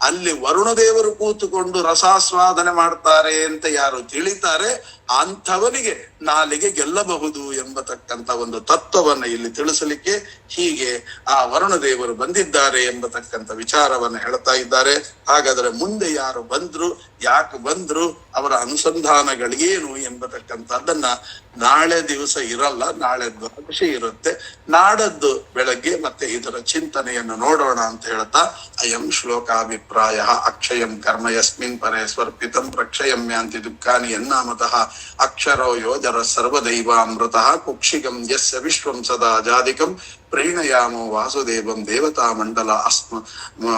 ಅಲ್ಲಿ ವರುಣದೇವರು ಕೂತುಕೊಂಡು ರಸಾಸ್ವಾದನೆ ಮಾಡ್ತಾರೆ ಅಂತ ಯಾರು ತಿಳಿತಾರೆ, ಅಂಥವನಿಗೆ ನಾಲಿಗೆ ಗೆಲ್ಲಬಹುದು ಎಂಬತಕ್ಕಂಥ ಒಂದು ತತ್ವವನ್ನ ಇಲ್ಲಿ ತಿಳಿಸಲಿಕ್ಕೆ ಹೀಗೆ ಆ ವರುಣದೇವರು ಬಂದಿದ್ದಾರೆ ಎಂಬತಕ್ಕಂಥ ವಿಚಾರವನ್ನ ಹೇಳ್ತಾ ಇದ್ದಾರೆ. ಹಾಗಾದ್ರೆ ಮುಂದೆ ಯಾರು ಬಂದ್ರು, ಯಾಕೆ ಬಂದ್ರು, ಅವರ ಅನುಸಂಧಾನಗಳೇನು ಎಂಬತಕ್ಕಂಥದ್ದನ್ನ ನಾಳೆ ದಿವಸ ಇರಲ್ಲ, ನಾಳೆ ದ್ವಾದಶಿ ಇರುತ್ತೆ. ನಾಡದ್ದು ಬೆಳಗ್ಗೆ ಮತ್ತೆ ಇದರ ಚಿಂತನೆಯನ್ನು ನೋಡೋಣ ಅಂತ ಹೇಳ್ತಾ, ಅಯಂ ಶ್ಲೋಕಾಭಿಪ್ರಾಯ ಅಕ್ಷಯಂ ಕರ್ಮ ಯಸ್ಮಿನ್ ಪರೇ ಸ್ವರ್ಪಿತಂ ಪ್ರಕ್ಷಯಮ್ಯಾಂತಿ ದುಃಖಾನಿ ಎನ್ನಾಮತಃ ಅಕ್ಷರೋ ಯೋಜರ ಸರ್ವದೈವಾಮೃತ ಕುಕ್ಷಿಗಂ ಯಸ್ಯ ವಿಶ್ವಂ ಸದಾ ಜಾದಿಕಂ ಪ್ರೇಣಯಾಮೋ ವಾಸುದೇವಂ ದೇವತಾ ಮಂಡಲ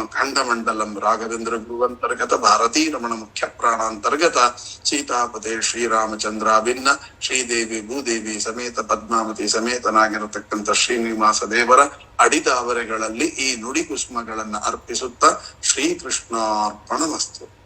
ಖಂಡಮಂಡಲಂ ರಾಘವೇಂದ್ರ ಗುರುವಂತರ್ಗತ ಭಾರತೀ ರಮಣ ಮುಖ್ಯ ಪ್ರಾಣಾಂತರ್ಗತ ಸೀತಾಪತೆ ಶ್ರೀರಾಮಚಂದ್ರಾಭಿನ್ನ ಶ್ರೀದೇವಿ ಭೂದೇವಿ ಸಮೇತ ಪದ್ಮಾವತಿ ಸಮೇತನಾಗಿರತಕ್ಕಂಥ ಶ್ರೀನಿವಾಸ ದೇವರ ಅಡಿದಾವರೆಗಳಲ್ಲಿ ಈ ನುಡಿ ಕುಸುಮಗಳನ್ನ ಅರ್ಪಿಸುತ್ತಾ ಶ್ರೀಕೃಷ್ಣಾರ್ಪಣಮಸ್ತು.